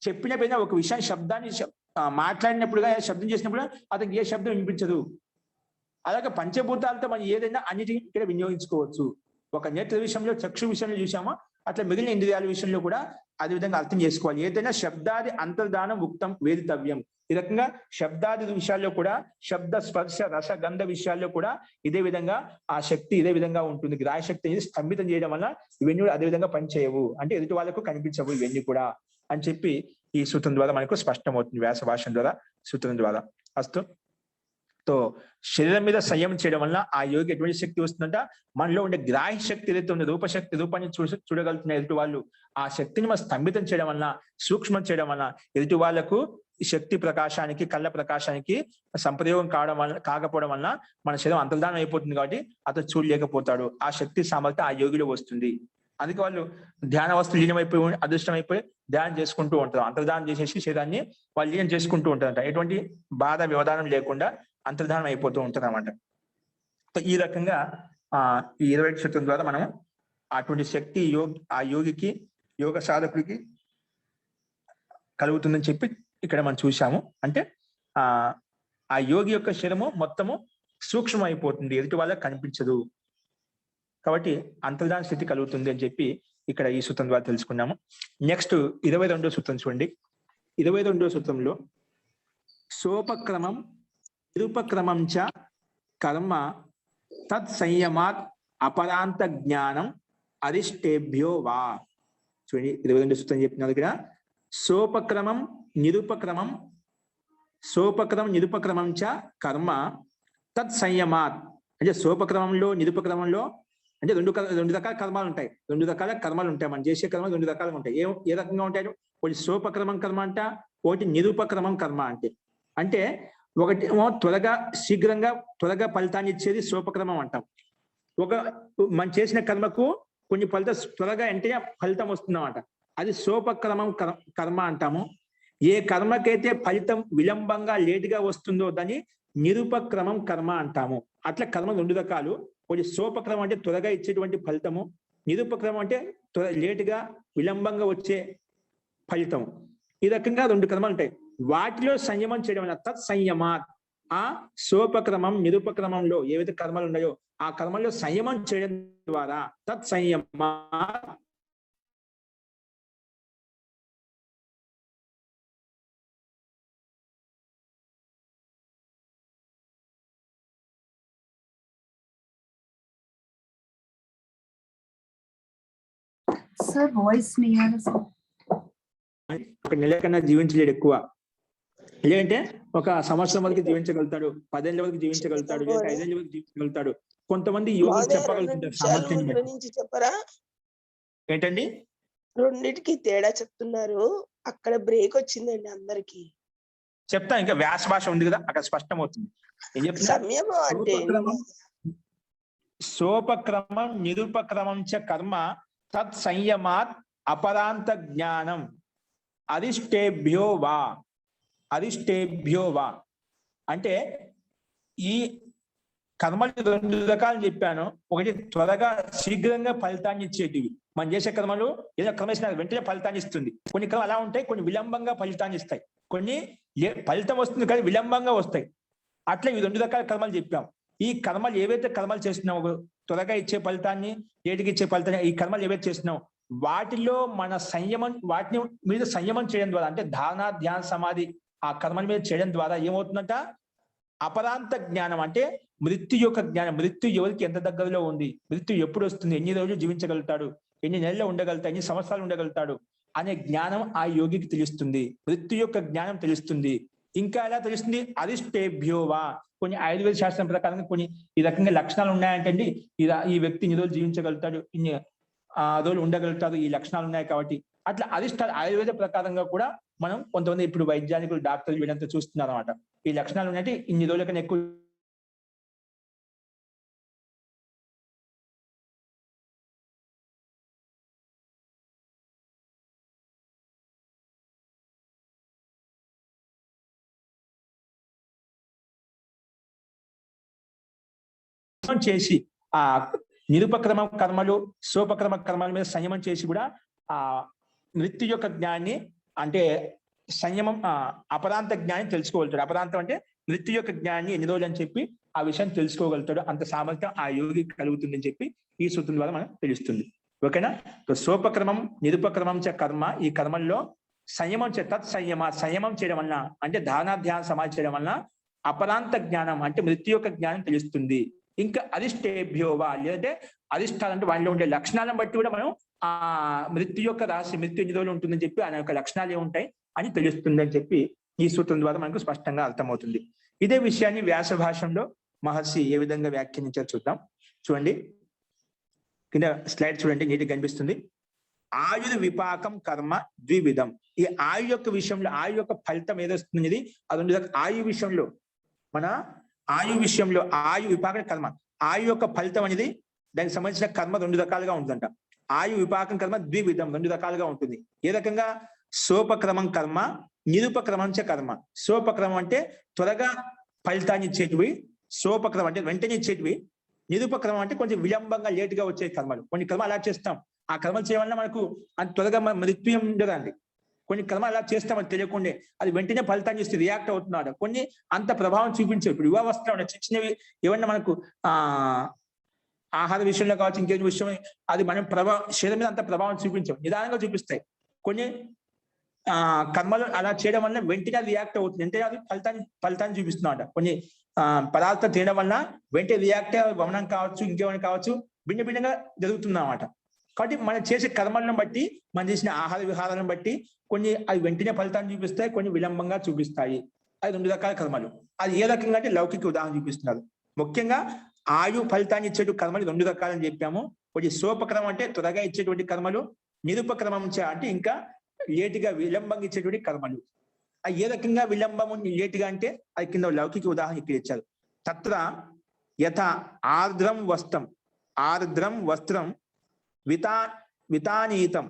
చెప్పిన పైన ఒక విషయాన్ని శబ్దాన్ని మాట్లాడినప్పుడుగా శబ్దం చేసినప్పుడు అతనికి ఏ శబ్దం వినిపించదు. అలాగే పంచభూతాలతో మనం ఏదైనా అన్నిటిని ఇక్కడ వినియోగించుకోవచ్చు. ఒక నేత్ర విషయంలో, చక్షు విషయంలో చూసామో అట్లా మిగిలిన ఇంద్రియాల విషయంలో కూడా అదే విధంగా అర్థం చేసుకోవాలి. ఏదైనా శబ్దాది అంతర్ధానం ఉక్తం వేదితవ్యం. ఈ రకంగా శబ్దాది విషయాల్లో కూడా, శబ్ద స్పర్శ రస గంధ విషయాల్లో కూడా ఇదే విధంగా ఆ శక్తి ఇదే విధంగా ఉంటుంది. గ్రాహ్య శక్తి అనేది స్తంభితం చేయడం వల్ల ఇవన్నీ కూడా అదే విధంగా పనిచేయవు, అంటే ఎదుటి వాళ్ళకు కనిపించవు ఇవన్నీ కూడా అని చెప్పి ఈ సూత్రం ద్వారా మనకు స్పష్టమవుతుంది, వ్యాస భాషం ద్వారా, సూత్రం ద్వారా. అస్తు. తో శరీరం మీద సంయమం చేయడం వల్ల ఆ యోగి ఎటువంటి శక్తి వస్తుందంట, మనలో ఉండే గ్రాహ్య శక్తి ఏదైతే ఉందో రూపాన్ని చూడగలుగుతున్న ఎదుటి వాళ్ళు, ఆ శక్తిని మనం స్తంభితం చేయడం వల్ల, సూక్ష్మం చేయడం వల్ల ఎదుటి వాళ్లకు శక్తి ప్రకాశానికి, కళ్ళ ప్రకాశానికి సంప్రయోగం కాకపోవడం వల్ల మన శరీరం అంతర్ధానం అయిపోతుంది. కాబట్టి అతను చూడలేకపోతాడు. ఆ శక్తి సామర్థ్యం ఆ యోగిలో వస్తుంది. అందుకే వాళ్ళు ధ్యాన వస్తువు లీనమైపోయి, అదృష్టమైపోయి ధ్యానం చేసుకుంటూ ఉంటారు. అంతర్ధానం చేసేసి శరీరాన్ని వాళ్ళు లీనం చేసుకుంటూ ఉంటారంట. ఎటువంటి బాధ వ్యవధానం లేకుండా అంతర్ధానం అయిపోతూ ఉంటుంది అన్నమాట. ఈ రకంగా ఈ 21 సూత్రం ద్వారా మనం అటువంటి శక్తి ఆ యోగికి, యోగ సాధకుడికి కలుగుతుందని చెప్పి ఇక్కడ మనం చూసాము. అంటే ఆ యోగి యొక్క శరీరము మొత్తము సూక్ష్మం అయిపోతుంది, ఎదుటి వాళ్ళకి కనిపించదు. కాబట్టి అంతర్ధాన స్థితి కలుగుతుంది అని చెప్పి ఇక్కడ ఈ సూత్రం ద్వారా తెలుసుకున్నాము. నెక్స్ట్ 22వ సూత్రం చూడండి. 22వ సూత్రంలో సోపక్రమం నిరుపక్రమం చ కర్మ తత్ సంయమాత్ అపరాంత జ్ఞానం అరిష్టేభ్యో వా. చూడండి 22వ సూత్రం చెప్తున్నారు ఇక్కడ. సోపక్రమం నిరుపక్రమం చ కర్మ తత్ సంయమాత్, అంటే సోపక్రమంలో నిరుపక్రమంలో అంటే రెండు రకాల కర్మాలు ఉంటాయి. 2 రకాల కర్మలు ఉంటాయి. మనం చేసే కర్మలు 2 రకాలుగా ఉంటాయి. ఏ రకంగా ఉంటాయి? ఒకటి సోపక్రమం కర్మ అంట, ఒకటి నిరుపక్రమం కర్మ. అంటే ఒకటి త్వరగా ఫలితాన్ని ఇచ్చేది సోపక్రమం అంటాం. మనం చేసిన కర్మకు కొన్ని త్వరగా అంటే ఫలితం వస్తుందన్నమాట, అది సోపక్రమం కర్మ అంటాము. ఏ కర్మకైతే ఫలితం విలంబంగా లేటుగా వస్తుందో దాన్ని నిరుపక్రమం కర్మ అంటాము. అట్లా కర్మ 2 రకాలు. ఒకటి సోపక్రమం అంటే త్వరగా ఇచ్చేటువంటి ఫలితము, నిరుపక్రమం అంటే లేటుగా విలంబంగా వచ్చే ఫలితం. ఈ రకంగా 2 కర్మలు ఉంటాయి. వాటిలో సంయమం చేయడం వల్ల తత్ సంయమాత్, ఆ సోపక్రమం నిరుపక్రమంలో ఏవైతే కర్మలు ఉన్నాయో ఆ కర్మల్లో సంయమం చేయడం ద్వారా తత్ సంయమ సార్ వాయిస్ నియర్ ఒక నెల కన్నా జీవించలేడు ఎక్కువ, లేదంటే ఒక సంవత్సరం వరకు జీవించగలుగుతాడు, 10 ఏళ్ళ వరకు జీవించగలుగుతాడు, లేదా 5 ఏళ్ళ వరకు జీవించగలుగుతాడు. కొంతమంది యోగులు చెప్పగలుగుతుంటారు సామర్థ్యాన్ని బట్టి. నుంచి చెప్పరా? ఏంటండి రెండిటికి తేడా చెప్తున్నారు, అక్కడ బ్రేక్ వచ్చిందండి అందరికి. చెప్తా, ఇంకా వ్యాస భాష ఉంది కదా అక్కడ స్పష్టం అవుతుంది. ఏం చెప్తున్నా? సంయమం అంటే సోపక్రమం నిరుపక్రమం చ కర్మ తత్ సంయమాత్ అపరాంత జ్ఞానం అరిష్టేభ్యో వా. అరిష్టేభ్యో వా అంటే ఈ కర్మలు 2 రకాలు చెప్పాను. ఒకటి త్వరగా శీఘ్రంగా ఫలితాన్ని ఇచ్చేటివి. మనం చేసే కర్మలు ఏదో కర్మ చేసిన వెంటనే ఫలితాన్ని ఇస్తుంది. కొన్ని కర్మలు అలా ఉంటాయి, కొన్ని విలంబంగా ఫలితాన్ని ఇస్తాయి, కొన్ని ఫలితం వస్తుంది కానీ విలంబంగా వస్తాయి. అట్లా ఈ 2 రకాల కర్మలు చెప్పాం. ఈ కర్మలు ఏవైతే కర్మలు చేస్తున్నామో త్వరగా ఇచ్చే ఫలితాన్ని, ఏటికి ఇచ్చే ఫలితాన్ని, ఈ కర్మలు ఏవైతే చేస్తున్నామో వాటిలో మన సంయమం, వాటిని మీద సంయమం చేయడం ద్వారా, అంటే ధారణ ధ్యాన సమాధి ఆ కర్మల మీద చేయడం ద్వారా ఏమవుతుందంట? అపరాంత జ్ఞానం అంటే మృత్యు యొక్క జ్ఞానం. మృత్యు ఎవరికి ఎంత దగ్గరలో ఉంది, మృత్యు ఎప్పుడు వస్తుంది, ఎన్ని రోజులు జీవించగలుగుతాడు, ఎన్ని నెలలు ఉండగలుగుతాడు, ఎన్ని సంవత్సరాలు ఉండగలుగుతాడు అనే జ్ఞానం ఆ యోగికి తెలుస్తుంది. మృత్యు యొక్క జ్ఞానం తెలుస్తుంది. ఇంకా ఎలా తెలుస్తుంది? అరిష్టేభ్యోవా. కొన్ని ఆయుర్వేద శాస్త్రం ప్రకారంగా కొన్ని ఈ రకంగా లక్షణాలు ఉన్నాయంటండి. ఈ వ్యక్తి ఇన్ని రోజులు జీవించగలుగుతాడు, ఇన్ని రోజులు ఉండగలుగుతాడు, ఈ లక్షణాలు ఉన్నాయి కాబట్టి అట్లా అరిష్టాలు ఆయుర్వేద ప్రకారంగా కూడా మనం కొంతమంది ఇప్పుడు వైద్యానికులు డాక్టర్లు వీళ్ళంతా చూస్తున్నారు అనమాట. ఈ లక్షణాలు ఉన్నాయంటే ఇన్ని రోజుల కన్నా ఎక్కువ చేసి ఆ నిరుపక్రమ కర్మలు సోపక్రమ కర్మల మీద సంయమం చేసి కూడా ఆ మృత్యు యొక్క జ్ఞానాన్ని, అంటే సంయమం అపరాంత జ్ఞానం తెలుసుకోగలుగుతాడు. అపరాంతం అంటే మృత్యు యొక్క జ్ఞానాన్ని ఎన్ని రోజులు అని చెప్పి ఆ విషయం తెలుసుకోగలుగుతాడు. అంత సామర్థ్యం ఆ యోగి కలుగుతుందని చెప్పి ఈ సూత్రం ద్వారా మనకు తెలుస్తుంది. ఓకేనా? సోపక్రమం నిరుపక్రమం చ కర్మ, ఈ కర్మల్లో సంయమం తత్ సంయమం చేయడం వలన, అంటే ధారణ సమాధి చేయడం వలన అపరాంత జ్ఞానం అంటే మృత్యు యొక్క జ్ఞానం తెలుస్తుంది. ఇంకా అరిష్టేభ్యోవా, లేదంటే అరిష్టాలు అంటే వాటిలో ఉండే లక్షణాలను బట్టి కూడా మనం ఆ మృత్యు యొక్క రహస్యం, మృత్యు ఎన్ని రోజులు ఉంటుందని చెప్పి ఆయన యొక్క లక్షణాలు ఏముంటాయి అని తెలుస్తుంది అని చెప్పి ఈ సూత్రం ద్వారా మనకు స్పష్టంగా అర్థమవుతుంది. ఇదే విషయాన్ని వ్యాస భాషంలో మహర్షి ఏ విధంగా వ్యాఖ్యానించారు చూద్దాం. చూడండి, కింద స్లైడ్ చూడండి, నీటికి కనిపిస్తుంది. ఆయుధ విపాకం కర్మ ద్వివిధం. ఈ ఆయు యొక్క విషయంలో ఆయు యొక్క ఫలితం ఏదొస్తుంది అది 2 ఆయు విషయంలో, మన ఆయు విషయంలో ఆయు విపాకం కర్మ, ఆయు యొక్క ఫలితం అనేది దానికి సంబంధించిన కర్మ 2 రకాలుగా ఉంటుందంట. ఆయు విపాకం కర్మ ద్వివిధం, 2 రకాలుగా ఉంటుంది. ఏ రకంగా? సోపక్రమం కర్మ నిరుపక్రమం చ కర్మ. సోపక్రమం అంటే త్వరగా ఫలితాన్ని ఇచ్చేటివి, సోపక్రమం అంటే వెంటనే ఇచ్చేటివి, నిరుపక్రమం అంటే కొంచెం విలంబంగా లేటుగా వచ్చే కర్మలు. కొన్ని కర్మలు అలా చేస్తాం, ఆ కర్మలు చేయడం వల్ల మనకు అంత త్వరగా మృత్యు ఉండదండి. కొన్ని కర్మలు అలా చేస్తాం, అది తెలియకుండే అది వెంటనే ఫలితాన్ని ఇస్తే రియాక్ట్ అవుతున్నాడు. కొన్ని అంత ప్రభావం చూపించే, ఇప్పుడు యువావస్థలో ఉన్న చిన్న చిన్నవి ఏమన్నా మనకు ఆహార విషయంలో కావచ్చు, ఇంకేం విషయం అది మనం శరీరం మీద అంత ప్రభావం చూపించాం, నిదానంగా చూపిస్తాయి. కొన్ని కర్మలు అలా చేయడం వల్ల వెంటనే రియాక్ట్ అవుతుంది, అంటే అది ఫలితాన్ని చూపిస్తున్నాడు. కొన్ని పదార్థాలు తినడం వల్ల వెంటనే రియాక్ట్ గమనం కావచ్చు, ఇంకేమైనా కావచ్చు, భిన్నంగా జరుగుతుంది అన్నమాట. కాబట్టి మనం చేసే కర్మలను బట్టి, మనం చేసిన ఆహార విహారాలను బట్టి కొన్ని అవి వెంటనే ఫలితాన్ని చూపిస్తాయి, కొన్ని విలంబంగా చూపిస్తాయి. అది 2 రకాల కర్మలు. అది ఏ రకంగా అంటే లౌకిక ఉదాహరణ చూపిస్తున్నారు. ముఖ్యంగా ఆయు ఫలితాన్ని ఇచ్చేటు కర్మలు 2 రకాలని చెప్పాము. ఒకటి సోపక్రమం అంటే త్వరగా ఇచ్చేటువంటి కర్మలు, నిరుపక్రమం అంటే ఇంకా లేటుగా విలంబంగా ఇచ్చేటువంటి కర్మలు. ఏ రకంగా విలంబము లేటుగా అంటే అది కింద లౌకిక ఉదాహరణ ఇక్కడ ఇచ్చారు. తత్ర యథ ఆర్ద్రం వస్త్రం వితానీతం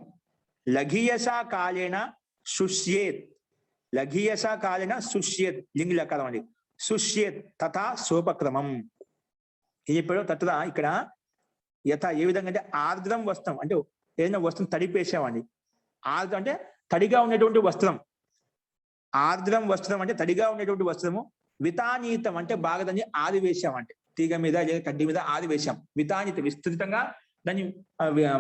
లఘీయసా కాలేన శుష్యేత్. లింగి లకారం అండి. శుష్యేత్ తథా సోపక్రమం. ఏం చెప్పాడు? తత్ర ఇక్కడ యథ ఏ విధంగా అంటే ఆర్ద్రం వస్త్రం అంటే ఏదైనా వస్త్రం తడిపేసామండి. ఆర్ద్రం అంటే తడిగా ఉండేటువంటి వస్త్రం. ఆర్ద్రం వస్త్రం అంటే తడిగా ఉండేటువంటి వస్త్రము వితానీతం అంటే బాగా దాన్ని ఆదివేశాం, అంటే తీగ మీద లేదా కడ్డి మీద ఆదివేశాం. వితానీతం విస్తృతంగా దాన్ని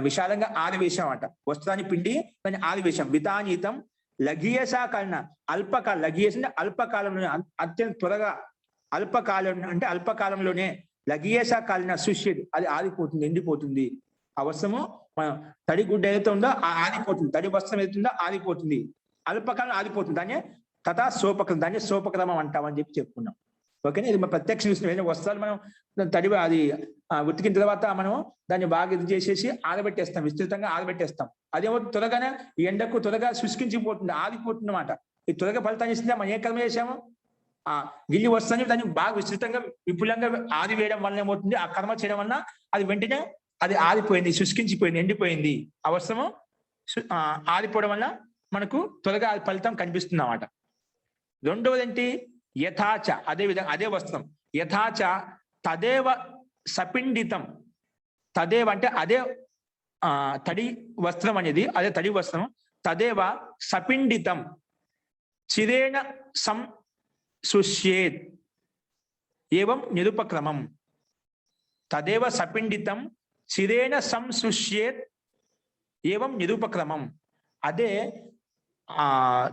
విశాలంగా ఆదివేశాం అంట. వస్త్రాన్ని పిండి దాన్ని ఆదివేశాం. వితానీతం లఘీయసాకాలన అల్పకాల, లఘీయస అంటే అల్పకాలంలోనే, అత్యంత త్వరగా అల్పకాలం అంటే అల్పకాలంలోనే లఘీయసాకాలన సుష్యది అది ఆదిపోతుంది, ఎండిపోతుంది. ఆ వస్త్రము తడి గుడ్డ ఏదైతే ఉందో ఆదిపోతుంది, తడి వస్త్రం ఏదైతుందో ఆదిపోతుంది, అల్పకాలం ఆదిపోతుంది. దాన్ని తథా సోపక్రమం, దాన్ని సోపక్రమం అంటామని చెప్పి చెప్పుకున్నాం. ఓకేనా, ఇది ప్రత్యక్ష విషయం. వస్త్రాలు మనం తడి అది ఉతికిన తర్వాత మనం దాన్ని బాగా ఇది చేసేసి ఆరబెట్టేస్తాం, విస్తృతంగా ఆరబెట్టేస్తాం. అదేమో త్వరగానే ఎండకు త్వరగా శుష్కించిపోతుంది, ఆదిపోతుంది అన్నమాట. ఈ త్వరగా ఫలితాన్ని ఇస్తుందా మనం ఏ కర్మ చేసాము, ఆ గిల్లి వస్తాన్ని దాన్ని బాగా విస్తృతంగా విపులంగా ఆది వేయడం వల్ల ఏమవుతుంది, ఆ కర్మ చేయడం వల్ల అది వెంటనే అది ఆదిపోయింది, శుష్కించిపోయింది, ఎండిపోయింది. ఆ వస్త్రము ఆదిపోవడం వల్ల మనకు త్వరగా ఫలితం కనిపిస్తుంది అన్నమాట. రెండవది ఏంటి, యథాచ అదే విధంగా అదే వస్త్రం, యథాచ తదేవ సపిండితం, తదేవ అంటే అదే తడి వస్త్రం అనేది, అదే తడి వస్త్రం, తదేవ సపిండితం చిరేణ సంశుష్యేత్ ఏవం నిరుపక్రమం. తదేవ సపిండితం చిరేణ సంశుష్యేత్ ఏవం నిరుపక్రమం. అదే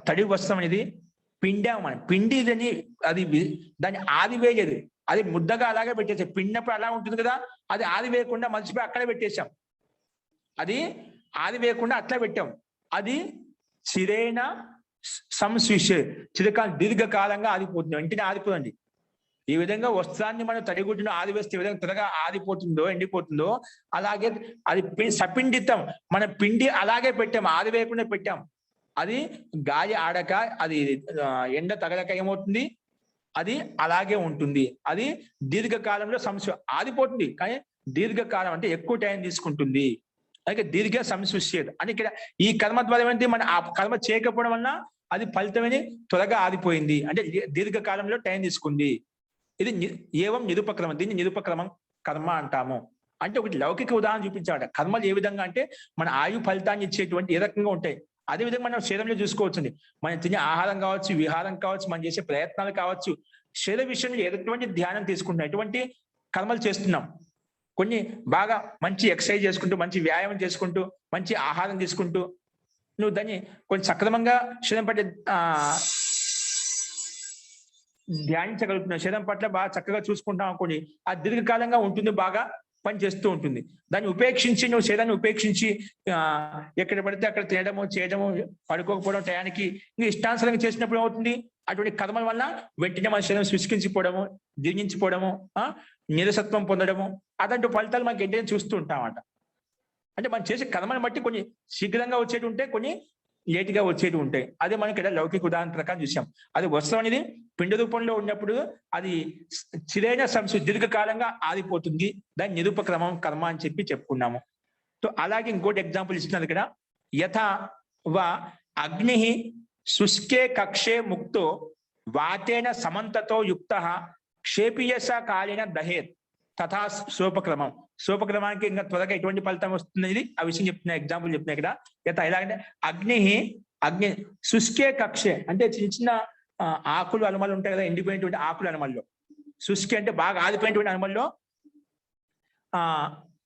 తడి వస్త్రం అనేది పిండాం మనం, పిండిదని అది దాన్ని ఆదివేయలేదు, అది ముద్దగా అలాగే పెట్టేసాం. పిండినప్పుడు అలా ఉంటుంది కదా, అది ఆది వేయకుండా మర్చిపోయి అక్కడే పెట్టేశాం, అది ఆది వేయకుండా అట్లా పెట్టాం. అది చిరేణ సంశుష్య దీర్ఘకాలంగా ఆదిపోతుంది, వెంటనే ఆదిపోదండి. ఈ విధంగా వస్త్రాన్ని మనం తడిగుడ్డును ఆదివేస్తే ఏ విధంగా త్వరగా ఆదిపోతుందో ఎండిపోతుందో, అలాగే అది సపిండితం, మన పిండి అలాగే పెట్టాం, ఆది వేయకుండా పెట్టాం. అది గాలి ఆడక అది ఎండ తగలక ఏమవుతుంది, అది అలాగే ఉంటుంది. అది దీర్ఘకాలంలో ఆదిపోతుంది, కానీ దీర్ఘకాలం అంటే ఎక్కువ టైం తీసుకుంటుంది. అలాగే దీర్ఘ సంశుష్యేది అని ఇక్కడ ఈ కర్మ ద్వారా ఏంటి, మన ఆ కర్మ చేయకపోవడం వల్ల అది ఫలితమని త్వరగా ఆదిపోయింది, అంటే దీర్ఘకాలంలో టైం తీసుకుంది. ఇది ఏవం నిరుపక్రమం, దీన్ని నిరుపక్రమం కర్మ అంటాము. అంటే ఒకటి లౌకిక ఉదాహరణ చూపించాడు. కర్మలు ఏ విధంగా అంటే మన ఆయు ఫలితాన్ని ఇచ్చేటువంటి ఏ రకంగా ఉంటాయి, అదేవిధంగా మనం శరీరంలో చూసుకోవచ్చండి. మనం తినే ఆహారం కావచ్చు, విహారం కావచ్చు, మనం చేసే ప్రయత్నాలు కావచ్చు, శరీర విషయంలో ఎటువంటి ధ్యానం తీసుకుంటున్నాం, ఎటువంటి కర్మలు చేస్తున్నాం. కొన్ని బాగా మంచి ఎక్సర్సైజ్ చేసుకుంటూ, మంచి వ్యాయామం చేసుకుంటూ, మంచి ఆహారం తీసుకుంటూ నువ్వు దాన్ని కొంచెం సక్రమంగా శరీరం పట్ల ధ్యానించగలుగుతున్నావు, శరీరం పట్ల బాగా చక్కగా చూసుకుంటాం అనుకోండి, ఆ దీర్ఘకాలంగా ఉంటుంది, బాగా పని చేస్తూ ఉంటుంది. దాన్ని ఉపేక్షించి నువ్వు శరీరాన్ని ఉపేక్షించి ఎక్కడ పడితే అక్కడ తినడము, చేయడము, పడుకోకపోవడం, టయానికి ఇంకా ఇష్టానుసరంగా చేసినప్పుడు ఏమవుతుంది, అటువంటి కర్మల వల్ల వెంటనే మన శరీరం శుష్కించిపోవడము, దిగించిపోవడము, నీరసత్వం పొందడము, అటువంటి ఫలితాలు మనకి వెంటనే చూస్తూ ఉంటామట. అంటే మనం చేసే కర్మను బట్టి కొన్ని శీఘ్రంగా వచ్చేటి ఉంటాయి, కొన్ని లేటుగా వచ్చేటి ఉంటాయి. అదే మనం ఇక్కడ లౌకిక ఉదాహరణ ప్రకారం చూసాం. అది వస్త్రం అనేది పిండి రూపంలో ఉన్నప్పుడు అది చిరైన దీర్ఘకాలంగా ఆదిపోతుంది, దాని నిరుపక్రమం కర్మ అని చెప్పి చెప్పుకున్నాము. సో అలాగే ఇంకోటి ఎగ్జాంపుల్ ఇస్తున్నారు ఇక్కడ, యథా వా అగ్ని శుష్కే కక్షే ముక్తో వాతేన సమంతతో యుక్త క్షేపీయస కాలిన దహేత్ తథా సోపక్రమం. సోపక్రమానికి ఇంకా త్వరగా ఎటువంటి ఫలితం వస్తుంది ఆ విషయం చెప్తున్నా, ఎగ్జాంపుల్ చెప్తున్నా ఇక్కడ. ఎలాగంటే అగ్ని శుష్కే కక్షే అంటే చిన్న చిన్న ఆకులు అనుమలు ఉంటాయి కదా, ఎండిపోయినటువంటి ఆకులు అనుమల్లో, శుష్కే అంటే బాగా ఆదిపోయినటువంటి అనుమల్లో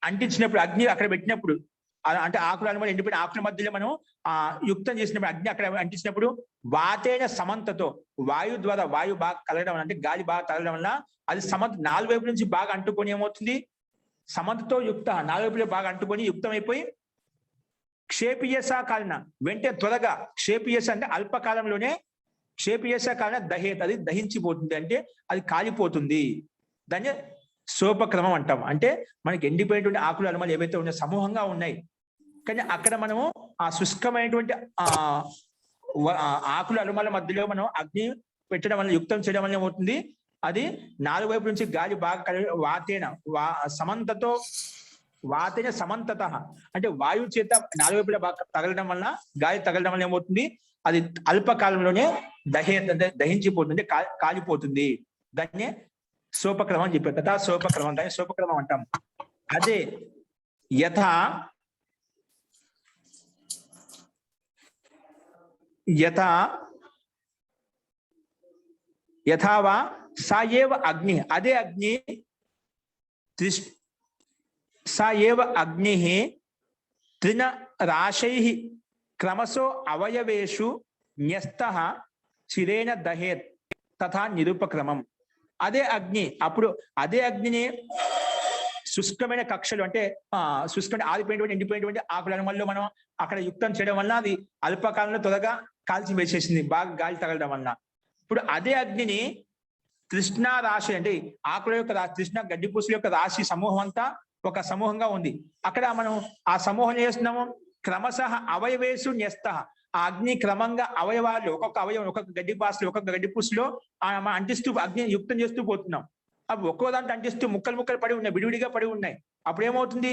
అంటించినప్పుడు, అగ్ని అక్కడ పెట్టినప్పుడు, అంటే ఆకులు అనుమలు ఎండిపోయిన ఆకుల మధ్యలో మనం యుక్తం చేసినప్పుడు, అగ్ని అక్కడ అంటించినప్పుడు వాతేన సమంతతో వాయు ద్వారా, వాయు బాగా కలగడం అంటే గాలి బాగా కలగడం వల్ల అది నాలుగు వైపు నుంచి బాగా అంటుకొని ఏమవుతుంది, సమంతతో యుక్త, నాలుగు వైపులో బాగా అంటుకొని యుక్తమైపోయి క్షేపీయస కాలిన వెంటనే త్వరగా, క్షేపీయస అంటే అల్పకాలంలోనే, క్షేపీయస కాలిన దహేత్ అది దహించిపోతుంది, అంటే అది కాలిపోతుంది. దాన్ని సోపక్రమం అంటాం. అంటే మనకి ఎండిపోయినటువంటి ఆకులు అనుమలు ఏవైతే ఉన్నాయో సమూహంగా ఉన్నాయి, కానీ అక్కడ మనము ఆ శుష్కమైనటువంటి ఆకులు అనుమల మధ్యలో మనం అగ్ని పెట్టడం వల్ల, యుక్తం చేయడం వల్ల ఏమవుతుంది, అది నాలుగు వైపు నుంచి గాలి బాగా వాతేన సమంతతో, వాతేన సమంతత అంటే వాయువు చేత నాలుగు వైపులా బాగా తగలడం వల్ల, గాలి తగలడం వల్ల ఏమవుతుంది, అది అల్పకాలంలోనే దహించిపోతుంది, కాలిపోతుంది. దాన్నే సోపక్రమం అని చెప్పారు. తథా సోపక్రమం, దాన్ని సోపక్రమం అంటాం. అదే యథావా సా ఏవ అగ్ని, అదే అగ్ని సా ఏవ అగ్ని త్రిన రాశై క్రమశో అవయవేషు న్యస్తః చిరేణ దహేత్ తథా నిరూపక్రమం. అదే అగ్ని, అప్పుడు అదే అగ్నిని శుష్కమైన కక్షలు అంటే శుష్కమైన ఆరిపోయినటువంటి ఎండిపోయినటువంటి ఆకుల మనం అక్కడ యుక్తం చేయడం వల్ల అది అల్పకాలంలో త్వరగా కాల్చి వేసేసింది, బాగా గాలి తగలడం వల్ల. ఇప్పుడు అదే అగ్నిని తృష్ణ రాశి అంటే ఆకుల యొక్క రాశి, తృష్ణ గడ్డిపూసుల యొక్క రాశి సమూహం అంతా ఒక సమూహంగా ఉంది. అక్కడ మనం ఆ సమూహం చేస్తున్నాము క్రమశః అవయవేషు న్యస్తః. ఆ అగ్ని క్రమంగా అవయవాలు ఒక్కొక్క అవయవం ఒక్కొక్క గడ్డిపాసులు ఒక్కొక్క గడ్డిపూసులో అంటిస్తూ అగ్ని యుక్తం చేస్తూ పోతున్నాం. అవి ఒక్కో దాంట్లో అంటిస్తూ ముక్కలు ముక్కలు పడి ఉన్నాయి, విడివిడిగా పడి ఉన్నాయి. అప్పుడు ఏమవుతుంది?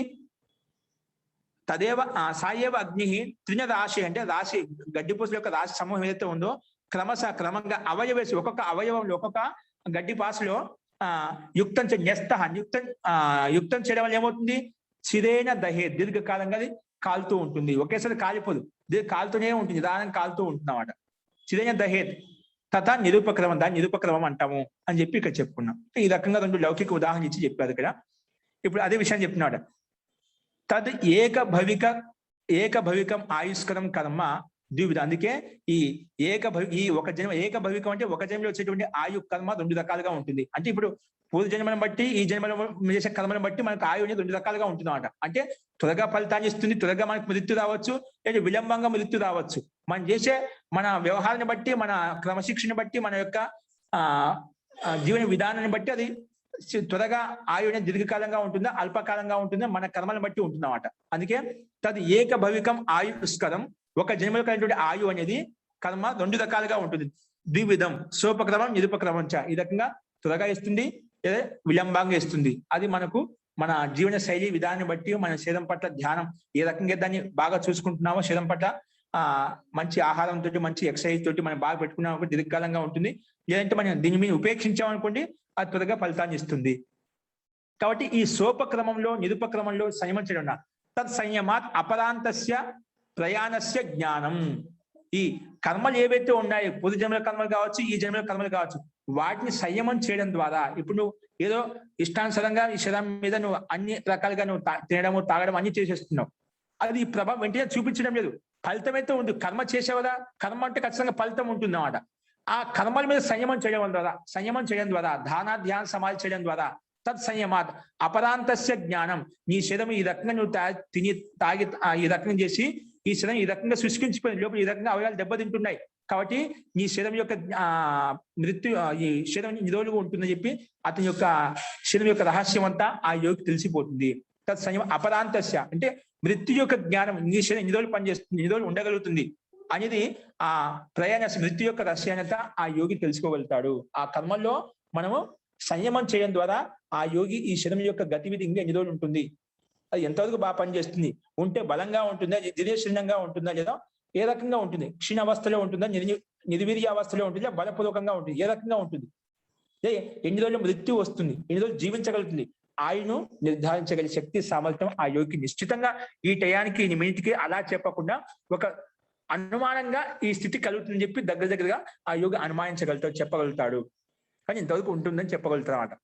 తదేవ సాయేవ అగ్ని త్రిన రాశి అంటే రాశి గడ్డిపూసుల యొక్క రాశి సమూహం ఏదైతే ఉందో క్రమంగా అవయవేసి ఒక్కొక్క అవయవంలో ఒక్కొక్క గడ్డిపాసులో యుక్తం యుక్తం చేయడం వల్ల ఏమవుతుంది? చిరేణ దహే, దీర్ఘకాలంగా అది కాలుతూ ఉంటుంది. ఒకేసారి కాలిపోదు, కాలుతూనే ఉంటుంది, నిదానం కాలుతూ ఉంటుంది అన్నమాట. చిరేణ దహేత్ తథా నిరూపక్రమం, దాన్ని నిరూపక్రమం అంటాము అని చెప్పి ఇక్కడ చెప్పుకున్నాం. ఈ రకంగా రెండు లౌకిక ఉదాహరణ ఇచ్చి చెప్పారు ఇక్కడ. ఇప్పుడు అదే విషయం చెప్తున్నాడు. తద్ ఏకభవికం ఆయుష్కరం కర్మ ద్వివిధ. అందుకే ఈ ఒక జన్మ ఏకభవికం అంటే ఒక జన్మలో వచ్చేటువంటి ఆయు కర్మ రెండు రకాలుగా ఉంటుంది. అంటే ఇప్పుడు పూర్వ జన్మలను బట్టి ఈ జన్మలో చేసే కర్మలను బట్టి మనకు ఆయు అనేది రెండు రకాలుగా ఉంటుంది అన్నమాట. అంటే త్వరగా ఫలితాన్ని ఇస్తుంది, త్వరగా మనకు మృత్యు రావచ్చు, లేదా విలంబంగా మృత్యు రావచ్చు. మనం చేసే మన వ్యవహారాన్ని బట్టి, మన క్రమశిక్షణ బట్టి, మన యొక్క జీవన విధానాన్ని బట్టి అది త్వరగా ఆయు అనేది దీర్ఘకాలంగా ఉంటుందా అల్పకాలంగా ఉంటుందా మన కర్మలను బట్టి ఉంటుంది అన్నమాట. అందుకే తది ఏకభవికం ఆయుష్కరం, ఒక జన్మలో కలిగినటువంటి ఆయు అనేది కర్మ రెండు రకాలుగా ఉంటుంది. ద్వివిధం సోపక్రమం నిరుపక్రమం చ. ఈ రకంగా త్వరగా ఇస్తుంది లేదా విలంబంగా ఇస్తుంది. అది మనకు మన జీవన శైలి విధానాన్ని బట్టి, మన శరీరం పట్ల ధ్యానం ఏ రకంగా దాన్ని బాగా చూసుకుంటున్నామో, శరీరం పట్ల మంచి ఆహారంతో మంచి ఎక్సర్సైజ్ తోటి మనం బాగా పెట్టుకున్నాం దీర్ఘకాలంగా ఉంటుంది. లేదంటే మనం దీని మీద ఉపేక్షించామనుకోండి అది త్వరగా ఫలితాన్ని ఇస్తుంది. కాబట్టి ఈ సోపక్రమంలో నిరుపక్రమంలో సంయమం చేయడం తత్ సంయమాత్ అపరాంతస్య ప్రయాణస్య జ్ఞానం. ఈ కర్మలు ఏవైతే ఉన్నాయో పూర్వ జన్మల కర్మలు కావచ్చు, ఈ జన్మల కర్మలు కావచ్చు, వాటిని సంయమం చేయడం ద్వారా ఇప్పుడు నువ్వు ఏదో ఇష్టానుసారంగా ఈ శరీరం మీద నువ్వు అన్ని రకాలుగా నువ్వు తినడము తాగడం అన్ని చేసేస్తున్నావు. అది ఈ ప్రభావం వెంటనే చూపించడం లేదు. ఫలితం అయితే ఉంది. కర్మ చేసేవదా, కర్మ అంటే ఖచ్చితంగా ఫలితం ఉంటుంది అన్నమాట. ఆ కర్మల మీద సంయమం చేయడం ద్వారా దాన ధ్యాన సమాధి చేయడం ద్వారా తత్ సంయమాత్ అపరాంతస్య జ్ఞానం. నీ శరీరం ఈ రకంగా నువ్వు తిని తాగి ఈ రకంగా చేసి ఈ శరీరం ఈ రకంగా శుష్కించిపోయింది, లోపల ఈ రకంగా అవయవాలు దెబ్బతింటున్నాయి. కాబట్టి నీ శరీరం యొక్క మృత్యు ఈ శరీరం నిరోధులుగా ఉంటుందని చెప్పి అతని యొక్క శరీరం యొక్క రహస్యం అంతా ఆ యోగికి తెలిసిపోతుంది. తత్ సంయమ అపరాంతస్య అంటే మృత్యు యొక్క జ్ఞానం, నీ శరీరం ఎన్ని రోజులు పనిచేస్తుంది, ఎన్ని రోజులు ఉండగలుగుతుంది అనేది ఆ ప్రయాణ మృత్యు యొక్క రహస్యాన్యత ఆ యోగి తెలుసుకోగలుగుతాడు. ఆ కర్మల్లో మనము సంయమం చేయడం ద్వారా ఆ యోగి ఈ శరీరం యొక్క గతివిధి ఇంకా ఎన్ని రోజులు ఉంటుంది, అది ఎంతవరకు బాగా పనిచేస్తుంది, ఉంటే బలంగా ఉంటుందా, దినేశీలంగా ఉంటుందా, లేదా ఏ రకంగా ఉంటుంది, క్షీణ అవస్థలో ఉంటుందా, నిర్వీర్య అవస్థలో ఉంటుందా, బలపూర్వకంగా ఉంటుంది, ఏ రకంగా ఉంటుంది, ఎన్ని రోజులు మృత్యు వస్తుంది, ఎన్ని రోజులు జీవించగలుగుతుంది, ఆయను నిర్ధారించగలిగే శక్తి సామర్థ్యం ఆ యోగికి నిశ్చితంగా ఈ టయానికి ఈ మినిట్కి అలా చెప్పకుండా ఒక అనుమానంగా ఈ స్థితి కలుగుతుందని చెప్పి దగ్గరగా ఆ యోగి అనుమానించగలుగుతాడు, చెప్పగలుగుతాడు. కానీ ఇంతవరకు ఉంటుందని చెప్పగలుగుతాడు అన్నమాట.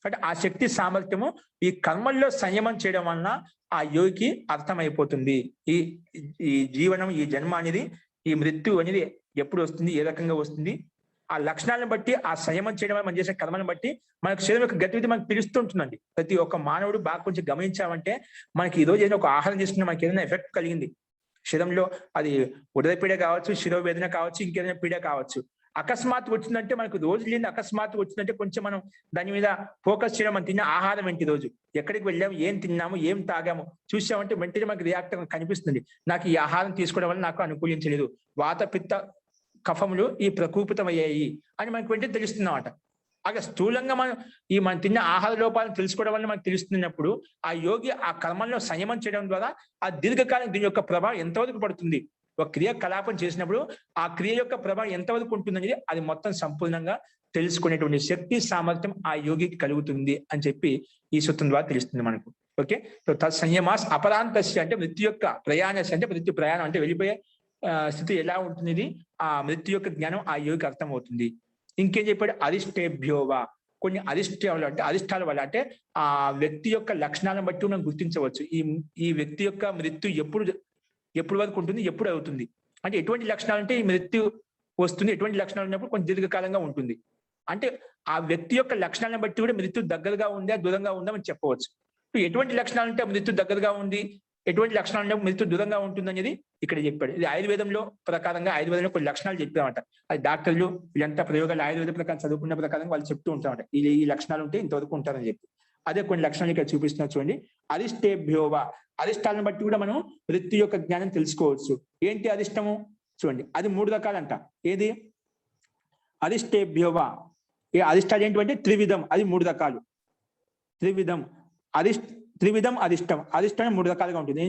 అంటే ఆ శక్తి సామర్థ్యము ఈ కర్మల్లో సంయమం చేయడం వలన ఆ యోగికి అర్థమైపోతుంది. ఈ జీవనం, ఈ జన్మ అనేది, ఈ మృత్యు అనేది ఎప్పుడు వస్తుంది, ఏ రకంగా వస్తుంది, ఆ లక్షణాలను బట్టి ఆ సంయమం చేయడం వల్ల మనం చేసే కర్మలను బట్టి మనకు శరీరం యొక్క గతివిధి మనకు తెలుస్తుంటుందండి. ప్రతి ఒక్క మానవుడు బాగా కొంచెం గమనించామంటే మనకి ఈ రోజు ఏదైనా ఒక ఆహారం తీసుకున్నా మనకి ఏదైనా ఎఫెక్ట్ కలిగింది శరీరంలో, అది ఉదయ పీడ కావచ్చు, శిరోవేదన కావచ్చు, ఇంకేదైనా పీడ కావచ్చు, అకస్మాత్ వచ్చిందంటే మనకు రోజు లేని అకస్మాత్ వచ్చిందంటే కొంచెం మనం దాని మీద ఫోకస్ చేయడం, మనం తిన్న ఆహారం ఏంటి, రోజు ఎక్కడికి వెళ్ళాము, ఏం తిన్నాము, ఏం తాగాము చూసామంటే వెంటనే మనకి రియాక్ట్ కనిపిస్తుంది. నాకు ఈ ఆహారం తీసుకోవడం వల్ల నాకు అనుకూలించలేదు, వాత పిత్త కఫములు ఈ ప్రకూపితమయ్యాయి అని మనకు వెంటనే తెలుస్తున్నమాట. అలా స్థూలంగా మనం తిన్న ఆహార లోపాలను తెలుసుకోవడం వల్ల మనకు తెలుస్తున్నప్పుడు ఆ యోగి ఆ కర్మల్లో సంయమం చేయడం ద్వారా ఆ దీర్ఘకాలం దీని యొక్క ప్రభావం ఎంతవరకు పడుతుంది, ఒక క్రియాకలాపం చేసినప్పుడు ఆ క్రియ యొక్క ప్రభావం ఎంతవరకు ఉంటుందనేది అది మొత్తం సంపూర్ణంగా తెలుసుకునేటువంటి శక్తి సామర్థ్యం ఆ యోగికి కలుగుతుంది అని చెప్పి ఈ సూత్రం ద్వారా తెలుస్తుంది మనకు. ఓకే, సో తత్సంయమాస్ అపరాంతస్య అంటే మృత్యు యొక్క ప్రయాణస్య అంటే మృత్యు ప్రయాణం అంటే వెళ్ళిపోయే స్థితి ఎలా ఉంటుంది, ఆ మృత్యు యొక్క జ్ఞానం ఆ యోగికి అర్థమవుతుంది. ఇంకేం చెప్పాడు, అరిష్టేభ్యోవా, కొన్ని అరిష్టాలు అంటే అరిష్టాల వల్ల అంటే ఆ వ్యక్తి యొక్క లక్షణాలను బట్టి మనం గుర్తించవచ్చు ఈ వ్యక్తి యొక్క మృత్యు ఎప్పుడు వరకు ఉంటుంది, ఎప్పుడు అవుతుంది, అంటే ఎటువంటి లక్షణాలు అంటే ఈ మృత్యు వస్తుంది, ఎటువంటి లక్షణాలు ఉన్నప్పుడు కొంచెం దీర్ఘకాలంగా ఉంటుంది. అంటే ఆ వ్యక్తి యొక్క లక్షణాలను బట్టి కూడా మృత్యు దగ్గరగా ఉందా దూరంగా ఉందా అని చెప్పవచ్చు. ఎటువంటి లక్షణాలు అంటే మృత్యు దగ్గరగా ఉంది, ఎటువంటి లక్షణాలు అంటే మృత్యు దూరంగా ఉంటుంది అనేది ఇక్కడ చెప్పాడు. ఇది ఆయుర్వేదంలో ప్రకారంగా ఆయుర్వేదంలో కొన్ని లక్షణాలు చెప్పామట. అది డాక్టర్లు వీళ్ళంతా ప్రయోగాలు ఆయుర్వేద ప్రకారం చదువుకున్న ప్రకారం వాళ్ళు చెప్తూ ఉంటారట, ఈ లక్షణాలు ఉంటే ఇంతవరకు ఉంటారని చెప్పి. అదే కొన్ని లక్షణాలు ఇక్కడ చూపిస్తున్నారు చూడండి. అరిష్టేభ్యోవా, అరిష్టాలను బట్టి కూడా మనం మృత్యు యొక్క జ్ఞానం తెలుసుకోవచ్చు. ఏంటి అరిష్టము చూడండి, అది 3 రకాలంట. ఏది అరిష్టేభ్యోవా, ఏ అరిష్టాలు ఏంటంటే త్రివిధం, అది 3 రకాలు. త్రివిధం అరిష్టం, అరిష్టం 3 రకాలుగా ఉంటుంది.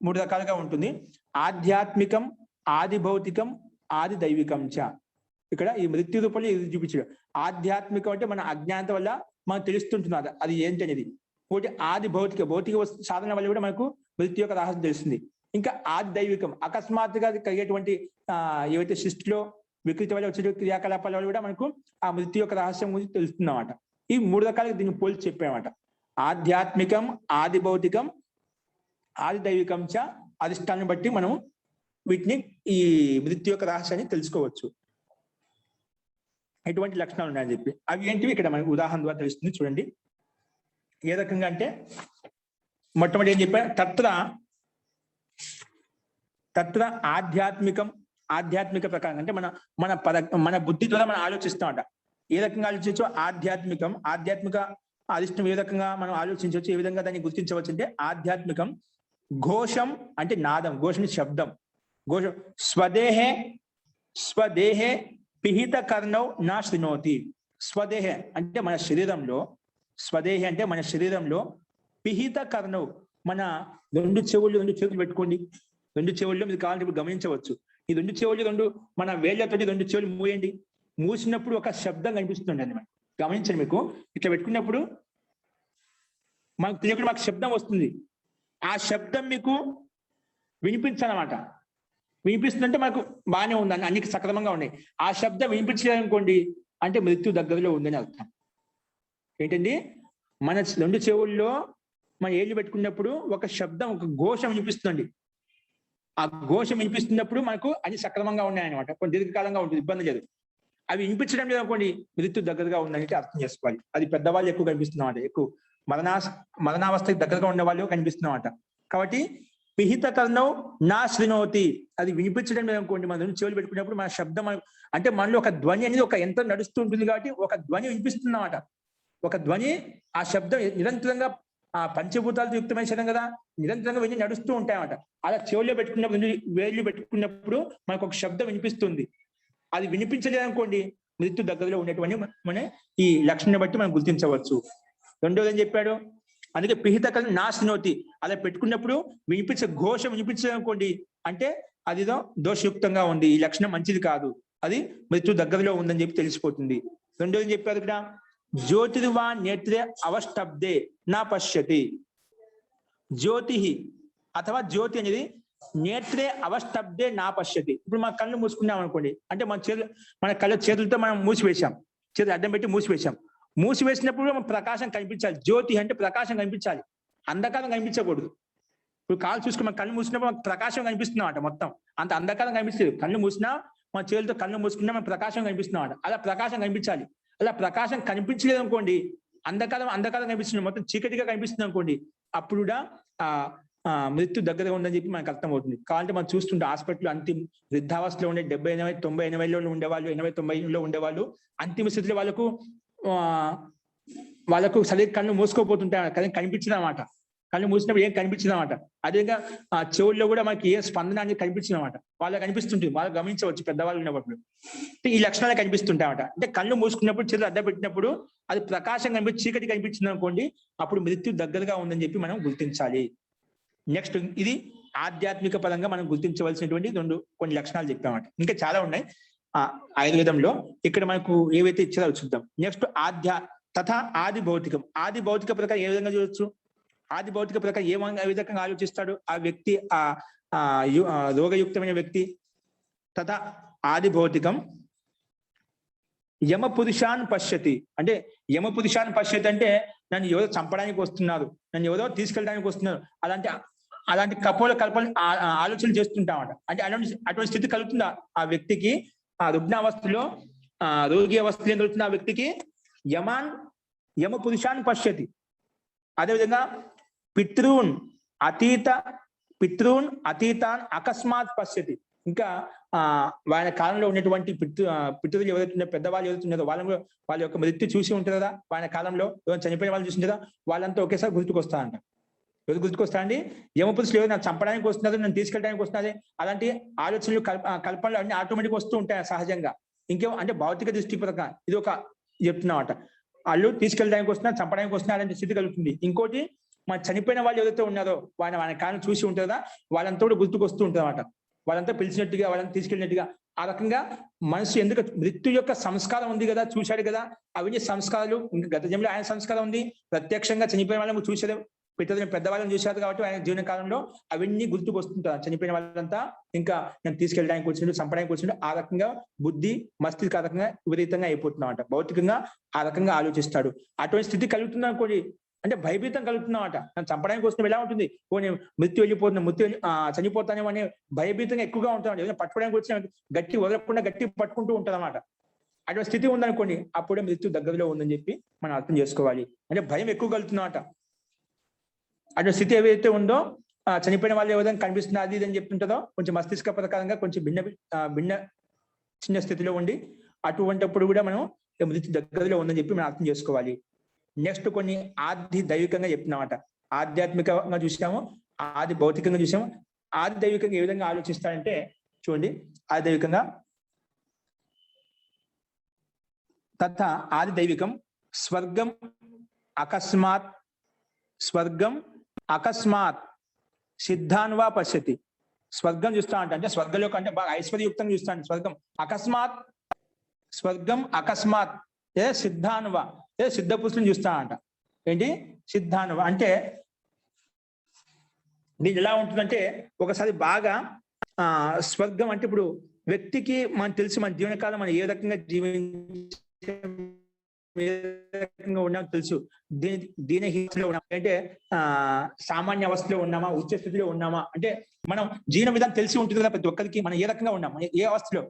3 రకాలుగా ఉంటుంది. ఆధ్యాత్మికం, ఆది భౌతికం, ఆది దైవికం చ. ఇక్కడ ఈ మృత్యు రూపంలో ఇది చూపించాడు. ఆధ్యాత్మికం అంటే మన అజ్ఞానత వల్ల మనకు తెలుస్తుంటున్నది అది ఏంటనేది. ఒకటి ఆది భౌతిక సాధన వల్ల కూడా మనకు మృత్యు యొక్క రహస్యం తెలుస్తుంది. ఇంకా ఆది దైవికం, అకస్మాత్తుగా కలిగేటువంటి ఏవైతే సృష్టిలో వికృతి వల్ల వచ్చే క్రియాకలాపాల వల్ల కూడా మనకు ఆ మృత్యు యొక్క రహస్యం గురించి తెలుస్తుందన్నమాట. ఈ 3 రకాలుగా దీన్ని పోల్చి చెప్పామన్నమాట. ఆధ్యాత్మికం, ఆది భౌతికం, ఆది దైవికం చ. అరిష్టాన్ని బట్టి మనం వీటిని ఈ మృత్యు యొక్క రహస్యాన్ని తెలుసుకోవచ్చు, ఎటువంటి లక్షణాలు ఉన్నాయని చెప్పి. అవి ఏంటివి ఇక్కడ మనకి ఉదాహరణ ద్వారా తెలుస్తుంది చూడండి. ఏ రకంగా అంటే మొట్టమొదటి ఏం చెప్పా, తత్ర ఆధ్యాత్మిక ప్రకారం అంటే మన బుద్ధి ద్వారా మనం ఆలోచిస్తామట. ఏ రకంగా ఆలోచించవచ్చు, ఆధ్యాత్మిక అరిష్టం ఏ రకంగా మనం ఆలోచించవచ్చు, ఏ విధంగా దాన్ని గుర్తించవచ్చు అంటే ఆధ్యాత్మికం ఘోషం అంటే నాదం, ఘోషం శబ్దం, ఘోషం స్వదేహే పిహిత కర్ణౌ నా శృణోతి. స్వదేహ అంటే మన శరీరంలో, స్వదేహ అంటే మన శరీరంలో, పిహిత కర్ణౌ మన 2 చేతులు పెట్టుకోండి. 2 చెవుల్లో మీరు కావాలంటే ఇప్పుడు గమనించవచ్చు. ఈ 2 చెవులు మన వేళ్లతోటి 2 చెవులు మూయండి. మూసినప్పుడు ఒక శబ్దం కనిపిస్తుంది అండి. మనం గమనించండి, మీకు ఇట్లా పెట్టుకున్నప్పుడు మనకు తెలియకుండా మాకు శబ్దం వస్తుంది. ఆ శబ్దం మీకు వినిపించాలన్నమాట. వినిపిస్తుందంటే మనకు బాగానే ఉందని, అన్ని సక్రమంగా ఉన్నాయి. ఆ శబ్దం వినిపించలేదనుకోండి అంటే మృత్యు దగ్గరలో ఉందని అర్థం. ఏంటండి, మన 2 చెవుల్లో మన ఏళ్ళు పెట్టుకున్నప్పుడు ఒక శబ్దం, ఒక ఘోషం వినిపిస్తుంది. ఆ ఘోషం వినిపిస్తున్నప్పుడు మనకు అన్ని సక్రమంగా ఉన్నాయన్నమాట. కొన్ని దీర్ఘకాలంగా ఉంటుంది, ఇబ్బంది లేదు. అవి వినిపించడం లేదు అనుకోండి మృత్యు దగ్గరగా ఉందని అర్థం చేసుకోవాలి. అది పెద్దవాళ్ళు ఎక్కువ కనిపిస్తున్నమాట, ఎక్కువ మరణావస్థకి దగ్గరగా ఉన్న వాళ్ళు కనిపిస్తున్నమాట. కాబట్టి పిహిత కర్ణం నా శృణోతి, అది వినిపించడం లేదు అనుకోండి. మన చెవులు పెట్టుకున్నప్పుడు మన శబ్దం అంటే మనలో ఒక ధ్వని అనేది ఒక యంత్రం నడుస్తూ ఉంటుంది కాబట్టి ఒక ధ్వని వినిపిస్తుందన్నమాట. ఒక ధ్వని, ఆ శబ్దం నిరంతరంగా ఆ పంచభూతాలతో యుక్తమైన శరీరం కదా, నిరంతరంగా వెళ్ళి నడుస్తూ ఉంటాయన్నమాట. అలా చెవుల్లో పెట్టుకున్నప్పుడు, వేళ్ళు పెట్టుకున్నప్పుడు మనకు ఒక శబ్దం వినిపిస్తుంది. అది వినిపించలేదు అనుకోండి మృత్యు దగ్గరలో ఉండేటువంటి మన ఈ లక్షణాన్ని బట్టి మనం గుర్తించవచ్చు. రెండోది ఏం చెప్పాడు, అందుకే పిహిత కర్ణం నా శృణోతి, అలా పెట్టుకున్నప్పుడు ఘోషం వినిపించలేదు అనుకోండి అంటే అదిదో దోషయుక్తంగా ఉంది, ఈ లక్షణం మంచిది కాదు, అది మృత్యు దగ్గరలో ఉందని చెప్పి తెలిసిపోతుంది. రెండోది చెప్పారు ఇక్కడ, జ్యోతిర్వా నేత్రే అవష్టబ్దే నా పశ్యతి. జ్యోతి అథవా జ్యోతి అనేది నేత్రే అవష్టబ్దే నా పశ్యతి. ఇప్పుడు మన కళ్ళు మూసుకున్నాం అనుకోండి అంటే మన చేతులతో మనం మూసివేశాం, చేతులు అడ్డం పెట్టి మూసివేశాం. మూసివేసినప్పుడు మన ప్రకాశం కనిపించాలి. జ్యోతి అంటే ప్రకాశం కనిపించాలి, అంధకారం కనిపించకూడదు. ఇప్పుడు కాళ్ళు చూసుకుని మన కళ్ళు మూసినప్పుడు మనకు ప్రకాశం కనిపిస్తున్నాం మొత్తం, అంత అంధకారం కనిపిస్తుంది. కళ్ళు మూసినా మన చేతులతో కళ్ళు మూసుకున్నా మన ప్రకాశం కనిపిస్తున్నాం, అలా ప్రకాశం కనిపించాలి. అలా ప్రకాశం కనిపించలేదు అనుకోండి, అంధకారం కనిపిస్తుంది, మొత్తం చీకటిగా కనిపిస్తుంది అనుకోండి, అప్పుడు కూడా మృత్యు దగ్గరగా ఉందని చెప్పి మనకు అర్థమవుతుంది. కాబట్టి మనం చూస్తుంటే హాస్పిటల్ అంతిమ వృద్ధావస్థలో ఉండే 70, 80, 90, 80లో ఉండేవాళ్ళు, 80, 90లో ఉండేవాళ్ళు అంతిమ స్థితిలో వాళ్ళకు సరిగ్గా కళ్ళు మూసుకోపోతుంటాయి, కానీ కనిపించదు అన్నమాట. కళ్ళు మూసినప్పుడు ఏం కనిపించదు అన్నమాట. అదేవిధంగా ఆ చెవుల్లో కూడా మనకి ఏ స్పందన అనేది కనిపించింది అనమాట. వాళ్ళకి కనిపిస్తుంటుంది, వాళ్ళు గమనించవచ్చు పెద్దవాళ్ళు ఉన్నప్పుడు. ఈ లక్షణాలు కనిపిస్తుంటాయి అన్నమాట. అంటే కళ్ళు మూసుకున్నప్పుడు, చేతులు అడ్డ పెట్టినప్పుడు అది ప్రకాశం కనిపించి చీకటి కనిపించింది అనుకోండి, అప్పుడు మృత్యు దగ్గరగా ఉందని చెప్పి మనం గుర్తించాలి. నెక్స్ట్, ఇది ఆధ్యాత్మిక పరంగా మనం గుర్తించవలసినటువంటి కొన్ని లక్షణాలు చెప్పామన్నమాట. ఇంకా చాలా ఉన్నాయి ఆయుర్వేదంలో. ఇక్కడ మనకు ఏవైతే ఇచ్చారో చూద్దాం. నెక్స్ట్ తథా ఆది భౌతికం. ఆది భౌతిక ప్రకారం ఏ విధంగా చూడొచ్చు, ఆది భౌతిక ప్రకారం ఏ విధంగా ఆలోచిస్తాడు ఆ వ్యక్తి, రోగయుక్తమైన వ్యక్తి. తథా ఆది భౌతికం యమ పురుషాన్ పశ్యతి అంటే యమ పురుషాన్ పశ్యతి అంటే నన్ను ఎవరో చంపడానికి వస్తున్నారు, నన్ను ఎవరో తీసుకెళ్ళడానికి వస్తున్నారు, అలాంటి కపోల కల్పన ఆలోచనలు చేస్తుంటామట. అంటే అటువంటి స్థితి కలుగుతుందా ఆ వ్యక్తికి? ఆ రుగ్నావస్థలో రోగి అవస్థలో ఏం కలుగుతుంది ఆ వ్యక్తికి? యమ పురుషాన్ పశ్యతి. అదేవిధంగా పితృన్ అతీతాన్ అకస్మాత్ పశ్యతి. ఇంకా వాళ్ళ కాలంలో ఉన్నటువంటి పితృలు ఎవరైతే పెద్దవాళ్ళు ఎవరైతున్నారో వాళ్ళ యొక్క మృత్యు చూసి ఉంటుంది కదా, వాళ్ళ కాలంలో ఎవరైనా చనిపోయిన వాళ్ళు చూసి కదా, వాళ్ళంతా ఒకేసారి గుర్తుకొస్తారంట. ఎవరు గుర్తుకొస్తా అండి? యమపురుషులు ఎవరు నన్ను చంపడానికి వస్తున్నారు, నన్ను తీసుకెళ్ళడానికి వస్తున్నది, అలాంటి ఆలోచనలు కల్పనలు అన్ని ఆటోమేటిక్ వస్తూ ఉంటాయి సహజంగా. ఇంకేమో అంటే భౌతిక దృష్టి పథకం ఇది ఒక చెప్తున్నమాట. వాళ్ళు తీసుకెళ్ళడానికి వస్తున్నారు, చంపడానికి వస్తున్నారు అలాంటి స్థితి కలుగుతుంది. ఇంకోటి మన చనిపోయిన వాళ్ళు ఎవరైతే ఉన్నారో వాళ్ళ కాలం చూసి ఉంటుందా, వాళ్ళంతా కూడా గుర్తుకొస్తూ ఉంటుంది అన్నమాట. వాళ్ళంతా పిలిచినట్టుగా, వాళ్ళని తీసుకెళ్ళినట్టుగా. ఆ రకంగా మనసు ఎందుకు మృత్యు యొక్క సంస్కారం ఉంది కదా, చూశాడు కదా, అవన్నీ సంస్కారాలు. ఇంకా గత జన్మలో ఆయన సంస్కారం ఉంది, ప్రత్యక్షంగా చనిపోయిన వాళ్ళని చూసేది, పెద్దవాళ్ళని చూశారు కాబట్టి ఆయన జీవన కాలంలో అవన్నీ గుర్తుకు వస్తుంటారు. చనిపోయిన వాళ్ళంతా ఇంకా నేను తీసుకెళ్ళడానికి వచ్చిండు, చంపడానికి వచ్చిండు. ఆ రకంగా బుద్ధి మస్తిష్క ఆ రకంగా విపరీతంగా అయిపోతున్నమాట. భౌతికంగా ఆ రకంగా ఆలోచిస్తాడు. అటువంటి స్థితి కలుగుతుంది అనుకోండి, అంటే భయభీతం కలుగుతున్నమాట. నన్ను చంపడానికి వస్తున్న ఎలా ఉంటుంది, నేను మృత్యు చనిపోతానేమో అనే భయభీతంగా ఎక్కువగా ఉంటాడు. ఏదైనా పట్టుకోవడానికి వచ్చిన గట్టి వదలకుండా గట్టి పట్టుకుంటూ ఉంటుంది అన్నమాట. అటువంటి స్థితి ఉందనుకోండి, అప్పుడే మృత్యు దగ్గరలో ఉందని చెప్పి మనం అర్థం చేసుకోవాలి. అంటే భయం ఎక్కువ కలుగుతున్నమాట. అటువంటి స్థితి ఏవైతే ఉందో, చనిపోయిన వాళ్ళు ఏ విధంగా కనిపిస్తుంది అది ఇది అని చెప్తుంటుందో, కొంచెం మస్తిష్క ప్రకారంగా కొంచెం భిన్న చిన్న స్థితిలో ఉండి, అటువంటిప్పుడు కూడా మనం మృత్యు దగ్గరలో ఉందని చెప్పి మనం అర్థం చేసుకోవాలి. నెక్స్ట్ కొన్ని ఆది దైవికంగా చెప్తున్నమాట. ఆధ్యాత్మికంగా చూసాము, ఆది భౌతికంగా చూసాము. ఆది దైవికంగా ఏ విధంగా ఆలోచిస్తాడంటే చూడండి, ఆది దైవికంగా తథా ఆది దైవికం స్వర్గం అకస్మాత్ సిద్ధాన్వా పశ్యతి. స్వర్గం చూస్తా అంటే స్వర్గలోకం అంటే బాగా ఐశ్వర్యయుక్తంగా చూస్తాను. స్వర్గం అకస్మాత్ సిద్ధాన్వా సిద్ధ పురుషులను చూస్తా అంట. ఏంటి సిద్ధాన్వ అంటే దీని ఎలా ఉంటుందంటే, ఒకసారి బాగా స్వర్గం అంటే ఇప్పుడు వ్యక్తికి మనకు తెలుసు మన జీవనకాలం మనం ఏ రకంగా ఉన్నామో తెలుసు. దీనహీనలో ఉన్నాం అంటే సామాన్య అవస్థలో ఉన్నామా, ఉచ్చ స్థితిలో ఉన్నామా, అంటే మనం జీవన విధానం తెలిసి ఉంటుంది కదా ప్రతి ఒక్కరికి. మనం ఏ రకంగా ఉన్నాం, ఏ అవస్థలో,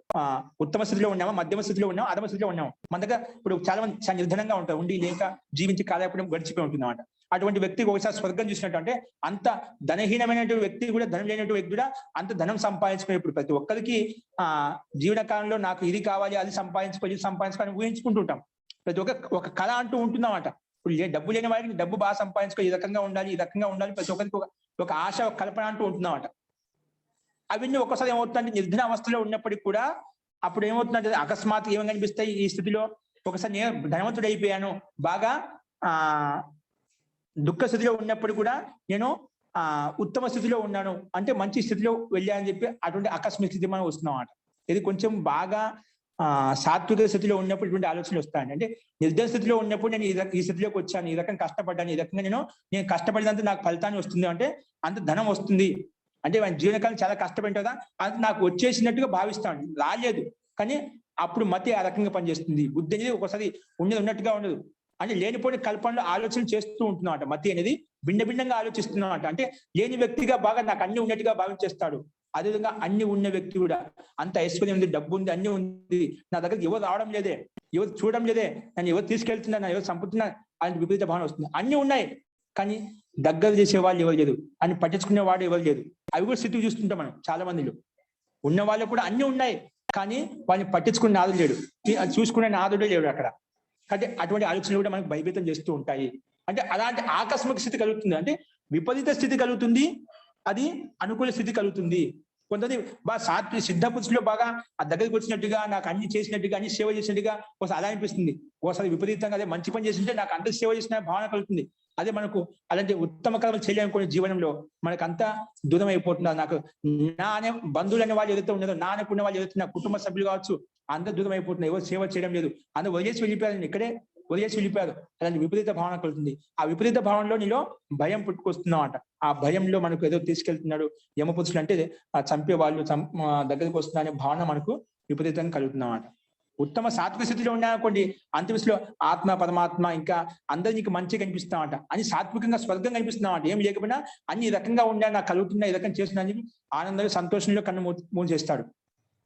ఉత్తమ స్థితిలో ఉన్నామా, మధ్యమ స్థితిలో ఉన్నామా, అధమ స్థితిలో ఉన్నాం. మన దగ్గర ఇప్పుడు చాలా మంది నిర్ధనంగా ఉంటారు, ఉండి లేక జీవించి కాలేకపోవడం గడిచిపోయి ఉంటుంది అన్నమాట. అటువంటి వ్యక్తికి ఒకసారి స్వర్గం చూసినట్టు అంటే, అంత ధనహీనమైనటువంటి వ్యక్తి కూడా, ధనం లేనటువంటి వ్యక్తి కూడా అంత ధనం సంపాదించుకునేప్పుడు ప్రతి ఒక్కరికి జీవన కాలంలో నాకు ఇది కావాలి, అది సంపాదించుకొని ఊహించుకుంటూ ఉంటాం. ప్రతి ఒక కళ అంటూ ఉంటుందన్నమాట. ఇప్పుడు డబ్బు లేని వారికి డబ్బు బాగా సంపాదించుకో, ఈ రకంగా ఉండాలి, ఈ రకంగా ఉండాలి, ప్రతి ఒక్కరికి ఒక ఆశ, ఒక కల్పన అంటూ ఉంటుందన్నమాట. అవన్నీ ఒక్కసారి ఏమవుతుందంటే నిర్ధన అవస్థలో ఉన్నప్పటికీ కూడా అప్పుడు ఏమవుతుందంటే అకస్మాత్ ఏమని కనిపిస్తాయి ఈ స్థితిలో. ఒకసారి నేను ధనవంతుడు అయిపోయాను, బాగా దుఃఖ స్థితిలో ఉన్నప్పుడు కూడా నేను ఉత్తమ స్థితిలో ఉన్నాను అంటే మంచి స్థితిలో వెళ్ళానని చెప్పి అటువంటి ఆకస్మిక స్థితి మనం వస్తున్నాం అన్నమాట. ఇది కొంచెం బాగా సాత్విక స్థితిలో ఉన్నప్పుడు ఇటువంటి ఆలోచనలు వస్తాయండి. అంటే నిర్ధన స్థితిలో ఉన్నప్పుడు నేను ఈ స్థితిలోకి వచ్చాను, ఈ రకంగా కష్టపడ్డాను, ఈ రకంగా నేను కష్టపడినంత నాకు ఫలితాన్ని వస్తుంది, అంటే అంత ధనం వస్తుంది, అంటే మన జీవనకాలం చాలా కష్టపడిందా అది నాకు వచ్చేసినట్టుగా భావిస్తాను. రాలేదు కానీ అప్పుడు మతి ఆ రకంగా పనిచేస్తుంది. బుద్ధి అనేది ఒకసారి ఉన్నట్టుగా ఉండదు, అంటే లేనిపోయిన కల్పనలో ఆలోచన చేస్తూ ఉంటున్నమాట. మతి అనేది భిన్నంగా ఆలోచిస్తున్నమాట. అంటే లేని వ్యక్తిగా బాగా నాకు అన్ని ఉన్నట్టుగా భావించేస్తాడు. అదేవిధంగా అన్ని ఉన్న వ్యక్తి కూడా అంత ఐశ్వర్యం ఉంది, డబ్బు ఉంది, అన్ని ఉంది, నా దగ్గరికి ఎవరు రావడం లేదే, ఎవరు చూడడం లేదే, నన్ను ఎవరు తీసుకెళ్తున్నా, నన్ను ఎవరు చంపుతున్నా అలాంటి విపరీత భావన వస్తుంది. అన్ని ఉన్నాయి కానీ దగ్గర చేసే వాళ్ళు ఎవరు లేదు, అని పట్టించుకునే వాడు ఎవరు లేదు. అవి కూడా స్థితికి చూస్తుంటాం మనం. చాలా మందిలో ఉన్న వాళ్ళు కూడా అన్ని ఉన్నాయి కానీ వాళ్ళని పట్టించుకునే నాదుడు లేడు, చూసుకునే నాదుడే లేడు అక్కడ. అంటే అటువంటి ఆలోచనలు కూడా మనకు భయభీతం చేస్తూ ఉంటాయి. అంటే అలాంటి ఆకస్మిక స్థితి కలుగుతుంది, అంటే విపరీత స్థితి కలుగుతుంది, అది అనుకూల స్థితి కలుగుతుంది. కొంతమంది బాగా సిద్ధ పురుషులో బాగా ఆ దగ్గరికి వచ్చినట్టుగా, నాకు అన్ని చేసినట్టుగా, అన్ని సేవ చేసినట్టుగా ఒకసారి అలా అనిపిస్తుంది. ఒకసారి విపరీతంగా అదే మంచి పని చేసింటే నాకు అంత సేవ చేసిన భావన కలుగుతుంది. అదే మనకు అలాంటి ఉత్తమ కర్మలు చేయాలనుకునే జీవనంలో మనకు అంతా దూరం అయిపోతున్నారు. నాకు నా అనే బంధువులు అనే వాళ్ళు ఏదైతే ఉన్నారో, నా అనుకున్న వాళ్ళు ఏదైతే నా కుటుంబ సభ్యులు కావచ్చు, అందరూ దూరం అయిపోతున్నారు, ఎవరు సేవ చేయడం లేదు, అందరూ వదిలేసి వెళ్ళిపోయారు, ఇక్కడే వదిలేసి వెళ్ళిపోయారు. అలాంటి విపరీత భావన కలుగుతుంది. ఆ విపరీత భావనలో నీలో భయం పుట్టుకొస్తున్నామంట. ఆ భయంలో మనకు ఏదో తీసుకెళ్తున్నాడు యమపురుషులు, అంటే చంపే వాళ్ళు దగ్గరికి వస్తున్నా అనే భావన మనకు విపరీతంగా కలుగుతున్నామంట. ఉత్తమ సాత్విక స్థితిలో ఉన్నాయనుకోండి, అంతిమస్థితిలో ఆత్మ పరమాత్మ ఇంకా అందరు నీకు మంచిగా కనిపిస్తామంట అని సాత్వికంగా స్వర్గం కనిపిస్తున్నామంట. ఏం లేకపోయినా అన్ని రకంగా ఉండా నాకు కలుగుతున్నా, ఈ రకం చేస్తున్నా అని ఆనందంగా సంతోషంలో కన్ను మూడు చేస్తాడు.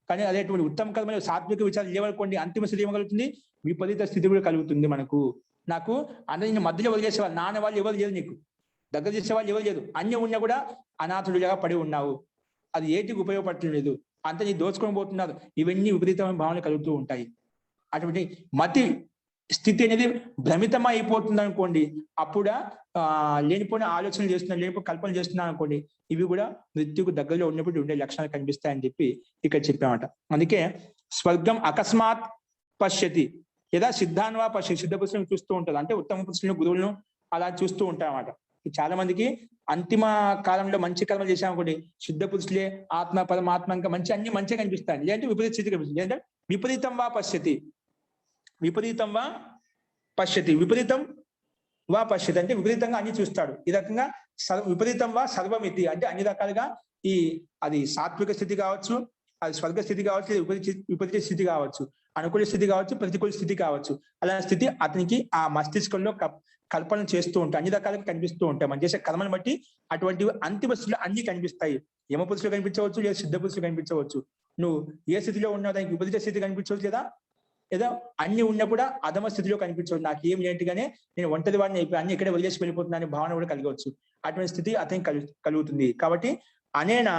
కానీ అదేటువంటి ఉత్తమ కర్మలు సాత్విక విచారాలు లేవనుకోండి, అంతిమ స్థితి ఏమకలుగుతుంది, విపరీత స్థితి కూడా కలుగుతుంది మనకు. నాకు అందరిని మధ్యలో వదిలేసేవాళ్ళు, నాన్న వాళ్ళు ఎవరు లేదు, నీకు దగ్గర చేసేవాళ్ళు ఎవరు లేదు, అన్ని ఉన్నా కూడా అనాథుడిగా పడి ఉన్నావు, అది ఏటికి ఉపయోగపడలేదు, అంత నీ దోచుకొని పోతున్నారు. ఇవన్నీ విపరీతమైన భావనలు కలుగుతూ ఉంటాయి. అటువంటి మతి స్థితి అనేది భ్రమితమా అయిపోతుంది అనుకోండి, అప్పుడు లేనిపోయిన ఆలోచనలు చేస్తున్నాను, లేనిపోయిన కల్పనలు చేస్తున్నాను అనుకోండి, ఇవి కూడా మృత్యుకు దగ్గరలో ఉన్నప్పుడు ఉండే లక్షణాలు కనిపిస్తాయని చెప్పి ఇక్కడ చెప్పామట. అందుకే స్వర్గం అకస్మాత్ పశ్యతి లేదా సిద్ధాన్వా పశ్యతి, సిద్ధ పురుషులను చూస్తూ ఉంటారు, అంటే ఉత్తమ పురుషులను గురువులను అలా చూస్తూ ఉంటారన్నమాట. చాలా మందికి అంతిమ కాలంలో మంచి కర్మలు చేశామనుకోండి, సిద్ధ పురుషులే ఆత్మ పరమాత్మ ఇంకా మంచి అన్ని మంచిగా కనిపిస్తాయి, లేదంటే విపరీత స్థితి కనిపిస్తుంది. లేదంటే విపరీతం వా పశ్యతి, విపరీతం వా పశ్యతి, విపరీతం వా పశ్యతి అంటే విపరీతంగా అన్ని చూస్తాడు. ఈ రకంగా విపరీతం వా సర్వమితి అంటే అన్ని రకాలుగా అది సాత్విక స్థితి కావచ్చు, అది స్వర్గ స్థితి కావచ్చు, విపరీత స్థితి కావచ్చు, అనుకూల స్థితి కావచ్చు, ప్రతికూల స్థితి కావచ్చు. అలాంటి స్థితి అతనికి ఆ మస్తిష్కంలో కల్పన చేస్తూ ఉంటాయి, అన్ని రకాలుగా కనిపిస్తూ ఉంటాయి. మనం చేసే కర్మను బట్టి అటువంటి అంతిమ స్థితిలో అన్ని కనిపిస్తాయి. యమ పురుషులు కనిపించవచ్చు, లేదా సిద్ధ పురుషులు కనిపించవచ్చు. నువ్వు ఏ స్థితిలో ఉన్నావు దానికి విపరీత స్థితి కనిపించవచ్చు, లేదా అన్ని ఉన్నా కూడా అధమ స్థితిలో కనిపించవచ్చు. నాకు ఏం లేంటిగానే నేను ఒంటరి వాడిని అయిపోయి అన్ని ఇక్కడే వదిలేసి వెళ్ళిపోతున్నాను భావన కూడా కలగవచ్చు. అటువంటి స్థితి అతనికి కలుగుతుంది. కాబట్టి అనేనా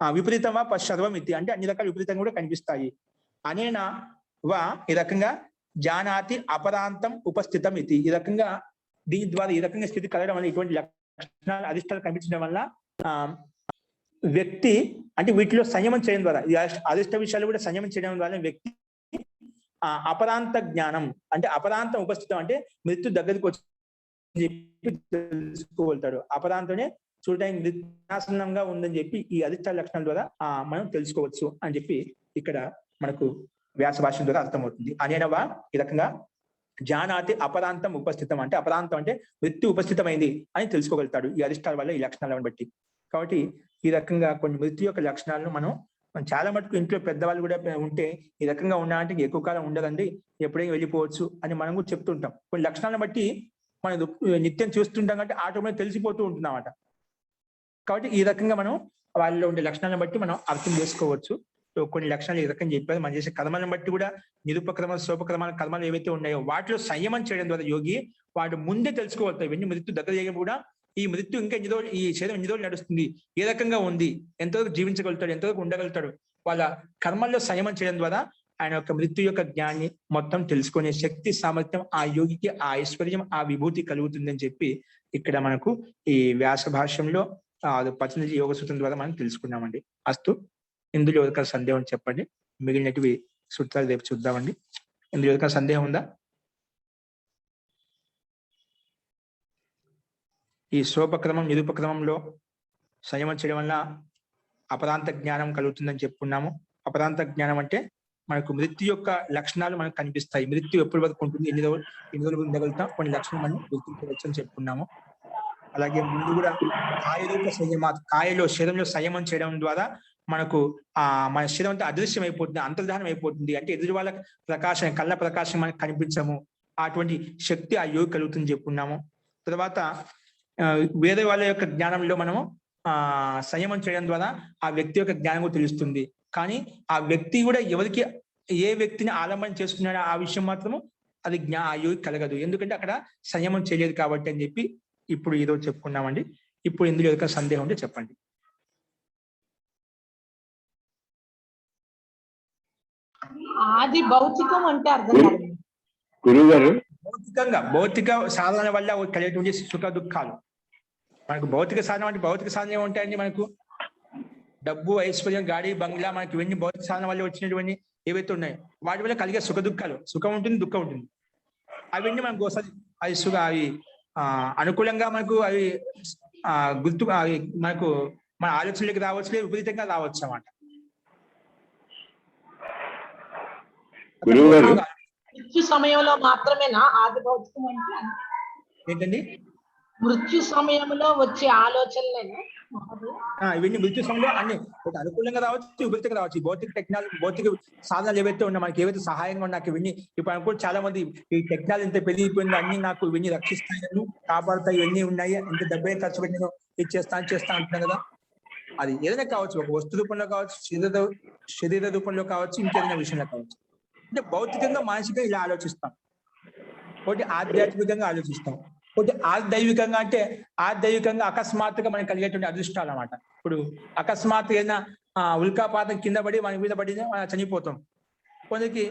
విపరీతం వా సర్వమితి అంటే అన్ని రకాల విపరీతంగా కూడా కనిపిస్తాయి. అనేనా వా ఈ రకంగా జానాతి అపరాంతం ఉపస్థితం ఇది, ఈ రకంగా దీని ద్వారా ఈ రకంగా స్థితి కలగడం వల్ల ఇటువంటి లక్షణాలు అధిష్టాలు కనిపించడం వల్ల వ్యక్తి అంటే వీటిలో సంయమం చేయడం ద్వారా, ఈ అధిష్ట విషయాలు కూడా సంయమం చేయడం ద్వారా వ్యక్తి అపరాంత జ్ఞానం అంటే అపరాంతం ఉపస్థితం అంటే మృత్యు దగ్గరికి వచ్చి చెప్పి తెలుసుకోగలుగుతాడు. అపరాంతనే చూడటానికి నిరాసనంగా ఉందని చెప్పి ఈ అధిష్టాల లక్షణాల ద్వారా మనం తెలుసుకోవచ్చు అని చెప్పి ఇక్కడ మనకు వ్యాస భాష ద్వారా అర్థమవుతుంది. అనేనవా ఈ రకంగా జానాతి అపరాంతం ఉపస్థితం అంటే అపరాంతం అంటే మృత్యు ఉపస్థితమైంది అని తెలుసుకోగలుగుతాడు ఈ అధిష్టాల వల్ల, ఈ లక్షణాలను బట్టి. కాబట్టి ఈ రకంగా కొన్ని మృత్యు యొక్క లక్షణాలను మనం చాలా మటుకు ఇంట్లో పెద్దవాళ్ళు కూడా ఉంటే ఈ రకంగా ఉన్నా అంటే ఎక్కువ కాలం ఉండదండి, ఎప్పుడైనా వెళ్ళిపోవచ్చు అని మనం కూడా చెప్తుంటాం. కొన్ని లక్షణాలను బట్టి మనం నిత్యం చూస్తుంటాం కాబట్టి ఆటోమేటిక్ తెలిసిపోతూ ఉంటున్నమాట. కాబట్టి ఈ రకంగా మనం వాళ్ళలో ఉండే లక్షణాలను బట్టి మనం అర్థం చేసుకోవచ్చు. కొన్ని లక్షణాలు ఈ రకంగా చెప్పారు. మనం చేసే కర్మలను బట్టి కూడా నిరుపక్రమాలు సోపక్రమాల కర్మలు ఏవైతే ఉన్నాయో వాటిలో సంయమం చేయడం ద్వారా యోగి వాడు ముందే తెలుసుకోగలుగుతాయి. ఇవన్నీ మృత్యు దగ్గర చేయడం కూడా ఈ మృత్యు ఇంకా ఎన్ని రోజులు, ఈ శరీరం ఎన్ని రోజులు నడుస్తుంది, ఏ రకంగా ఉంది, ఎంతవరకు జీవించగలుగుతాడు, ఎంతవరకు ఉండగలుగుతాడు, వాళ్ళ కర్మల్లో సంయమం చేయడం ద్వారా ఆయన యొక్క మృత్యు యొక్క జ్ఞానాన్ని మొత్తం తెలుసుకునే శక్తి సామర్థ్యం ఆ యోగికి, ఆ ఐశ్వర్యం, ఆ విభూతి కలుగుతుందని చెప్పి ఇక్కడ మనకు ఈ వ్యాస భాష్యంలో పతంజలి యోగ సూత్రం ద్వారా మనం తెలుసుకున్నామండి. అస్తు. ఇందులో ఎవరికైనా సందేహం చెప్పండి, మిగిలినటివి సూత్రాలు రేపు చూద్దామండి. ఇందులో ఎవరికైనా సందేహం ఉందా? ఈ సోపక్రమం నిరుపక్రమంలో సంయమం చేయడం వల్ల అపరాంత జ్ఞానం కలుగుతుందని చెప్పుకున్నాము. అపరాంత జ్ఞానం అంటే మనకు మృత్యు యొక్క లక్షణాలు మనకు కనిపిస్తాయి. మృత్యు ఎప్పటి వరకు ఉంటుంది, ఎన్ని రోజులు ఉండగలుగుతాం, కొన్ని లక్షణాలు మనం గుర్తించవచ్చు అని చెప్పుకున్నాము. అలాగే ముందు కూడా కాయరూప సంయమ, కాయలో శరీరంలో సంయమం చేయడం ద్వారా మనకు మన శరీరం అంతా అదృశ్యం అయిపోతుంది, అంతర్ధానం అయిపోతుంది. అంటే ఎదురు వాళ్ళ ప్రకాశం, కళ్ళ ప్రకాశం మనకు కనిపించము, అటువంటి శక్తి ఆ యోగి కలుగుతుంది చెప్పుకున్నాము. తర్వాత వేరే వాళ్ళ యొక్క జ్ఞానంలో మనము సంయమం చేయడం ద్వారా ఆ వ్యక్తి యొక్క జ్ఞానం కూడా తెలుస్తుంది. కానీ ఆ వ్యక్తి కూడా ఎవరికి ఏ వ్యక్తిని ఆలంబన చేసుకున్నాడో ఆ విషయం మాత్రము అది ఆ యోగి కలగదు, ఎందుకంటే అక్కడ సంయమం చేయలేదు కాబట్టి అని చెప్పి ఇప్పుడు ఈరోజు చెప్పుకున్నామండి. ఇప్పుడు ఇందులో ఏదైనా సందేహం ఉంటే చెప్పండి. ఆది భౌతికం అంటే అర్థం కాదు గురుగారు. భౌతిక సాధన వల్ల కలిగేటువంటి సుఖ దుఃఖాలు, మనకు భౌతిక సాధన అంటే భౌతిక సాధన ఏముంటాయండి, మనకు డబ్బు, ఐశ్వర్యం, గాడి, బంగ్లా, మనకి ఇవన్నీ భౌతిక సాధన వల్ల వచ్చినటువంటి ఏవైతే ఉన్నాయో వాటి వల్ల కలిగే సుఖ దుఃఖాలు, సుఖం ఉంటుంది, దుఃఖం ఉంటుంది. అవన్నీ మనకు ఒకసారి అది అవి అనుకూలంగా మనకు అవి గుర్తు అవి మనకు మన ఆలోచనలోకి రావచ్చు, లేదు విపరీతంగా రావచ్చు అన్నమాట. మృత్యు సమయంలో మాత్రమేనా ఆది భౌతికం అంటే? ఏంటండి? మృత్యు సమయంలో వచ్చే ఆలోచనలేనా మహోదయ? ఇవన్నీ మృత్యు సమయంలో అన్ని ఒకటి అనుకూలంగా రావచ్చు, విపరీతంగా రావచ్చు. ఈ భౌతిక టెక్నాలజీ, భౌతిక సాధనాలు ఏవైతే ఉన్నా మనకి ఏవైతే సహాయంగా ఉన్నా నాకు ఇవన్నీ ఇప్పుడు అనుకో చాలా మంది ఈ టెక్నాలజీ ఇంత పెరిగిపోయింది, అన్ని నాకు ఇవన్నీ రక్షిస్తాయి, కాపాడుతాయి, ఇవన్నీ ఉన్నాయి, ఇంత డబ్బే ఖర్చు పెట్టి నేను ఇది చేస్తా అంటున్నాను కదా. అది ఏదైనా కావచ్చు, ఒక వస్తు రూపంలో కావచ్చు, శరీర రూపంలో కావచ్చు, ఇంకేదైనా విషయంలో కావచ్చు. అంటే భౌతికంగా మానసికంగా ఇలా ఆలోచిస్తాం. ఒకటి ఆధ్యాత్మికంగా ఆలోచిస్తాం, ఒకటి ఆదైవికంగా. అంటే ఆదైవికంగా అకస్మాత్తుగా మనకు కలిగేటువంటి అదృష్టాలు అన్నమాట. ఇప్పుడు అకస్మాత్తుగా ఏదైనా ఉల్కాపాతం కింద పడి మన మీద పడి చనిపోతాం. కొందరికి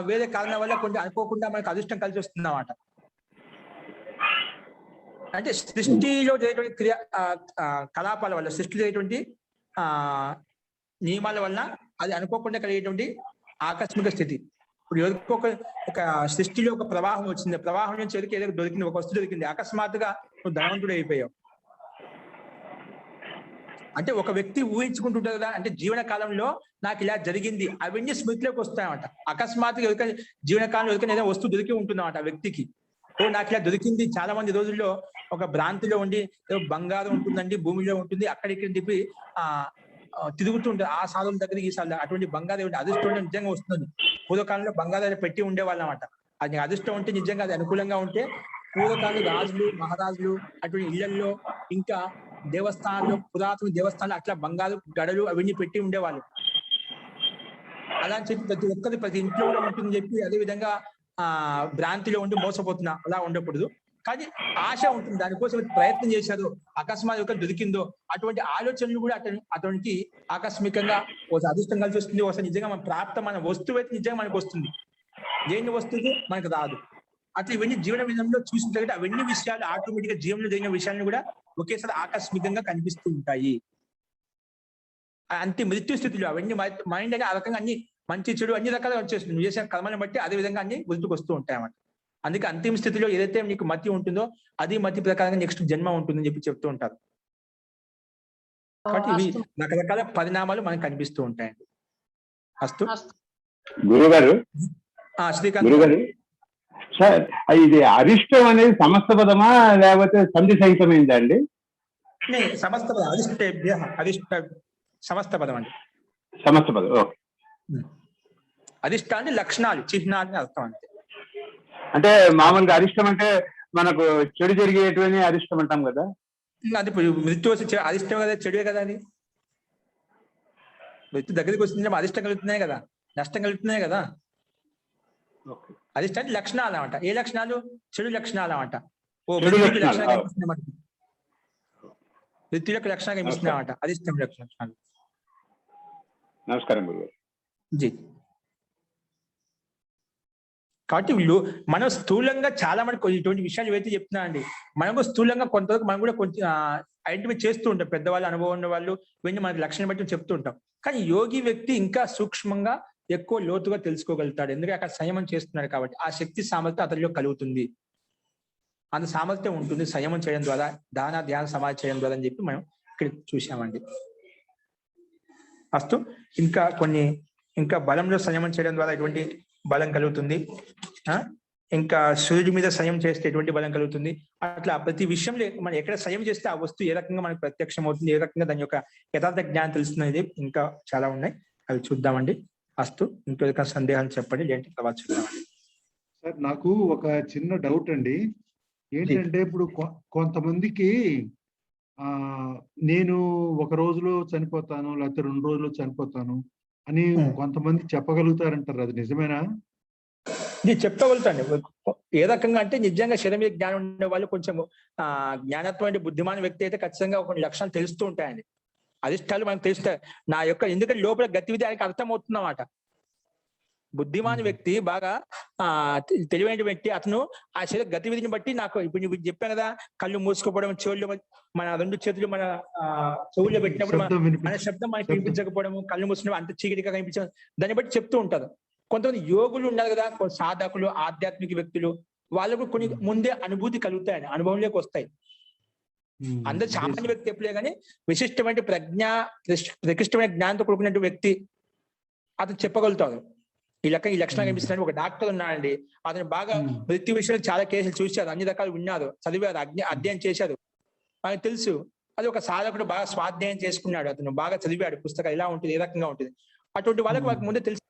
వేరే కారణం వల్ల కొంచెం అనుకోకుండా మనకు అదృష్టం కలిసి వస్తుంది అన్నమాట. అంటే సృష్టిలో జరిగేటువంటి కలాపాల వల్ల, సృష్టిలో జరిగేటువంటి నియమాల వల్ల అది అనుకోకుండా కలిగేటువంటి ఆకస్మిక స్థితి. ఇప్పుడు ఎవరికో ఒక సృష్టిలో ఒక ప్రవాహం వచ్చింది, ప్రవాహం నుంచి ఎవరికి ఏదో దొరికింది, ఒక వస్తువు దొరికింది, అకస్మాత్తుగా నువ్వు ధనవంతుడు అయిపోయావు. అంటే ఒక వ్యక్తి ఊహించుకుంటుంటారు కదా, అంటే జీవన కాలంలో నాకు ఇలా జరిగింది, అవన్నీ స్మృతిలోకి వస్తాయన్నమాట. అకస్మాత్తుగా ఎవరికైనా జీవన కాలంలో ఎవరికైనా ఏదైనా వస్తువు దొరికి ఉంటుందన్నమాట ఆ వ్యక్తికి. నాకు ఇలా దొరికింది. చాలా మంది రోజుల్లో ఒక భ్రాంతిలో ఉండి ఏదో బంగారం ఉంటుందండి, భూమిలో ఉంటుంది, అక్కడికి చెప్పి తిరుగుతుంటారు, ఆ సాధుల దగ్గర ఈ సాధులు. అటువంటి బంగారం అదృష్టం నిజంగా వస్తుంది. పూర్వకాలంలో బంగారాలు పెట్టి ఉండేవాళ్ళు అన్నమాట. అది అదృష్టం ఉంటే, నిజంగా అది అనుకూలంగా ఉంటే పూర్వకాలంలో రాజులు, మహారాజులు అటువంటి ఇళ్లలో, ఇంకా దేవస్థానాల్లో, పురాతన దేవస్థానాలు అట్లా బంగారు గడలు అవన్నీ పెట్టి ఉండేవాళ్ళు. అలా అని చెప్పి ప్రతి ఒక్కరి ప్రతి ఇంట్లో కూడా ఉంటుందని చెప్పి అదే విధంగా భ్రాంతిలో ఉండి మోసపోతున్నా అలా ఉండకూడదు. కానీ ఆశ ఉంటుంది, దానికోసం ప్రయత్నం చేశారు, అకస్మాత్ ఒక దొరికిందో అటువంటి ఆలోచనలు కూడా అతనికి ఆకస్మికంగా ఒకసారి అదృష్టం కలిసి వస్తుంది, ఒకసారి నిజంగా మన ప్రాప్తం, మన వస్తువు అయితే నిజంగా మనకు వస్తుంది, దేని వస్తువు మనకు రాదు. అట్లా ఇవన్నీ జీవన విధానంలో చూస్తుంటే అవన్నీ విషయాలు ఆటోమేటిక్ గా జీవనంలో జరిగిన విషయాలను కూడా ఒకేసారి ఆకస్మికంగా కనిపిస్తూ ఉంటాయి. అంతే మృత్యు స్థితిలో అవన్నీ మైండ్ అని ఆ రకంగా అన్ని మంచి చెడు అన్ని రకాలుగా వచ్చేస్తుంది. నువ్వు చేసిన కర్మలను బట్టి అదే విధంగా అన్ని గుర్తుకు వస్తూ ఉంటాయి అన్నమాట. అందుకే అంతిమ స్థితిలో ఏదైతే నీకు మతి ఉంటుందో అది మతి ప్రకారంగా నెక్స్ట్ జన్మ ఉంటుందని చెప్పి చెప్తూ ఉంటారు. కాబట్టి ఇవి రకరకాల పరిణామాలు మనకు కనిపిస్తూ ఉంటాయండి. అస్తు గురుగారు. శ్రీకాంత్ గురుగారు సార్, ఇది అరిష్టం అనేది సమస్త పదమా లేకపోతే సంధి సహితమైందా అండి? సమస్త పదం, అరిష్టేభ్య అరిష్ట సమస్త పదం అండి. సమస్త పదం. ఓకే. అరిష్ట అంటే లక్షణాలు, చిహ్నాలు అర్థం అంతే. అంటే మామూలుగా అరిష్టం అంటే మనకు చెడు జరిగేటువంటి అరిష్టం అంటాం కదా. అది మృత్యు వచ్చి అరిష్టం కదా, చెడువే కదా. అది మృత్యు దగ్గరికి వస్తుంది, అరిష్టం కలుగుతున్నాయి కదా, నష్టం కలుగుతున్నాయి కదా. అరిష్టం అంటే లక్షణాలు అన్నమాట. ఏ లక్షణాలు? చెడు లక్షణాలు అన్నమాట. మృత్యుకి లక్షణం కనిపిస్తున్నాయి మనకి, మృత్యు యొక్క లక్షణం కనిపిస్తున్నాయి అన్నమాట, అరిష్టం లక్షణాలు. నమస్కారం గురుగారు. జీ. కాబట్టి మనం స్థూలంగా చాలా మంది ఇటువంటి విషయాలు ఏవైతే చెప్తున్నా అండి, మనకు స్థూలంగా కొంతవరకు మనం కూడా కొంచెం ఐడెంటిఫై చేస్తూ ఉంటాం, పెద్దవాళ్ళు, అనుభవం ఉన్న వాళ్ళు ఇవన్నీ మనకి లక్షణం బట్టి చెప్తూ ఉంటాం. కానీ యోగి వ్యక్తి ఇంకా సూక్ష్మంగా ఎక్కువ లోతుగా తెలుసుకోగలుగుతాడు, ఎందుకంటే అక్కడ సంయమం చేస్తున్నాడు కాబట్టి ఆ శక్తి సామర్థ్యం అతనిలో కలుగుతుంది, అంత సామర్థ్యం ఉంటుంది సంయమం చేయడం ద్వారా, దాన ధ్యాన సమాధి చేయడం ద్వారా అని చెప్పి మనం ఇక్కడ చూసామండి. అస్తు ఇంకా బలంలో సంయమం చేయడం ద్వారా ఎటువంటి బలం కలుగుతుంది, ఇంకా సూర్యుడి మీద సంయం చేస్తే ఎటువంటి బలం కలుగుతుంది. అట్లా ప్రతి విషయంలో మనం ఎక్కడ సంయం చేస్తే ఆ వస్తువు ఏ రకంగా మనకు ప్రత్యక్షం అవుతుంది, ఏ రకంగా దాని యొక్క యథార్థ జ్ఞానం తెలుస్తుంది, ఇంకా చాలా ఉన్నాయి, అవి చూద్దామండి. అస్తు. ఇంకొక సందేహాలు చెప్పండి, లేదంటే తర్వాత చూద్దామండి. సార్, నాకు ఒక చిన్న డౌట్ అండి. ఏంటంటే ఇప్పుడు కొంతమందికి నేను ఒక రోజులో చనిపోతాను లేకపోతే 2 రోజుల్లో చనిపోతాను అని కొంతమంది చెప్పగలుగుతారంటారు, అది నిజమేనా? నేను చెప్పగలుగుతాండి. ఏ రకంగా అంటే నిజంగా శరీరం మీద జ్ఞానం ఉండే వాళ్ళు, కొంచెం జ్ఞానత్వం అంటే బుద్ధిమాన వ్యక్తి అయితే ఖచ్చితంగా కొన్ని లక్షణాలు తెలుస్తూ ఉంటాయండి, అరిష్టాలు మనకు తెలుస్తాయి. నా యొక్క ఎందుకంటే లోపల గతివిధి ఆయనకి అర్థమవుతుందన్నమాట. బుద్ధిమాన వ్యక్తి, బాగా తెలివైన వ్యక్తి, అతను ఆ శరీర గతివిధిని బట్టి, నాకు ఇప్పుడు నువ్వు చెప్పాను కదా, కళ్ళు మూసుకుపోవడం, చెవుల్లో మన 2 చేతులు మన చెవుల్లో పెట్టినప్పుడు మన శబ్దం మనకి వినిపించకపోవడము, కళ్ళు మూసుకుని అంత చీకటిగా కనిపించడం, దాన్ని బట్టి చెప్తూ ఉంటారు. కొంతమంది యోగులు ఉన్నారు కదా, సాధకులు, ఆధ్యాత్మిక వ్యక్తులు, వాళ్ళకు కొన్ని ముందే అనుభూతి కలుగుతాయని, అనుభవంలోకి వస్తాయి. అందరు సామాన్య వ్యక్తి ఎప్పుడే కానీ ప్రకృష్టమైన జ్ఞానంతో కూడుకున్న వ్యక్తి అతను చెప్పగలుగుతాడు. ఈ లక్షణాలు కనిపిస్తున్నాడు. ఒక డాక్టర్ ఉన్నాడండి, అతను బాగా ఉమ్. మృత్యు విషయంలో చాలా కేసులు చూశారు, అన్ని రకాలు విన్నారు, చదివారు, అధ్యయనం చేశారు, మనకు తెలుసు. అది ఒక సాధకుడు బాగా స్వాధ్యాయం చేసుకున్నాడు, అతను బాగా చదివాడు పుస్తకాలు ఎలా ఉంటుంది, ఏ రకంగా ఉంటుంది. అటువంటి వాళ్ళకి ముందే తెలుసు.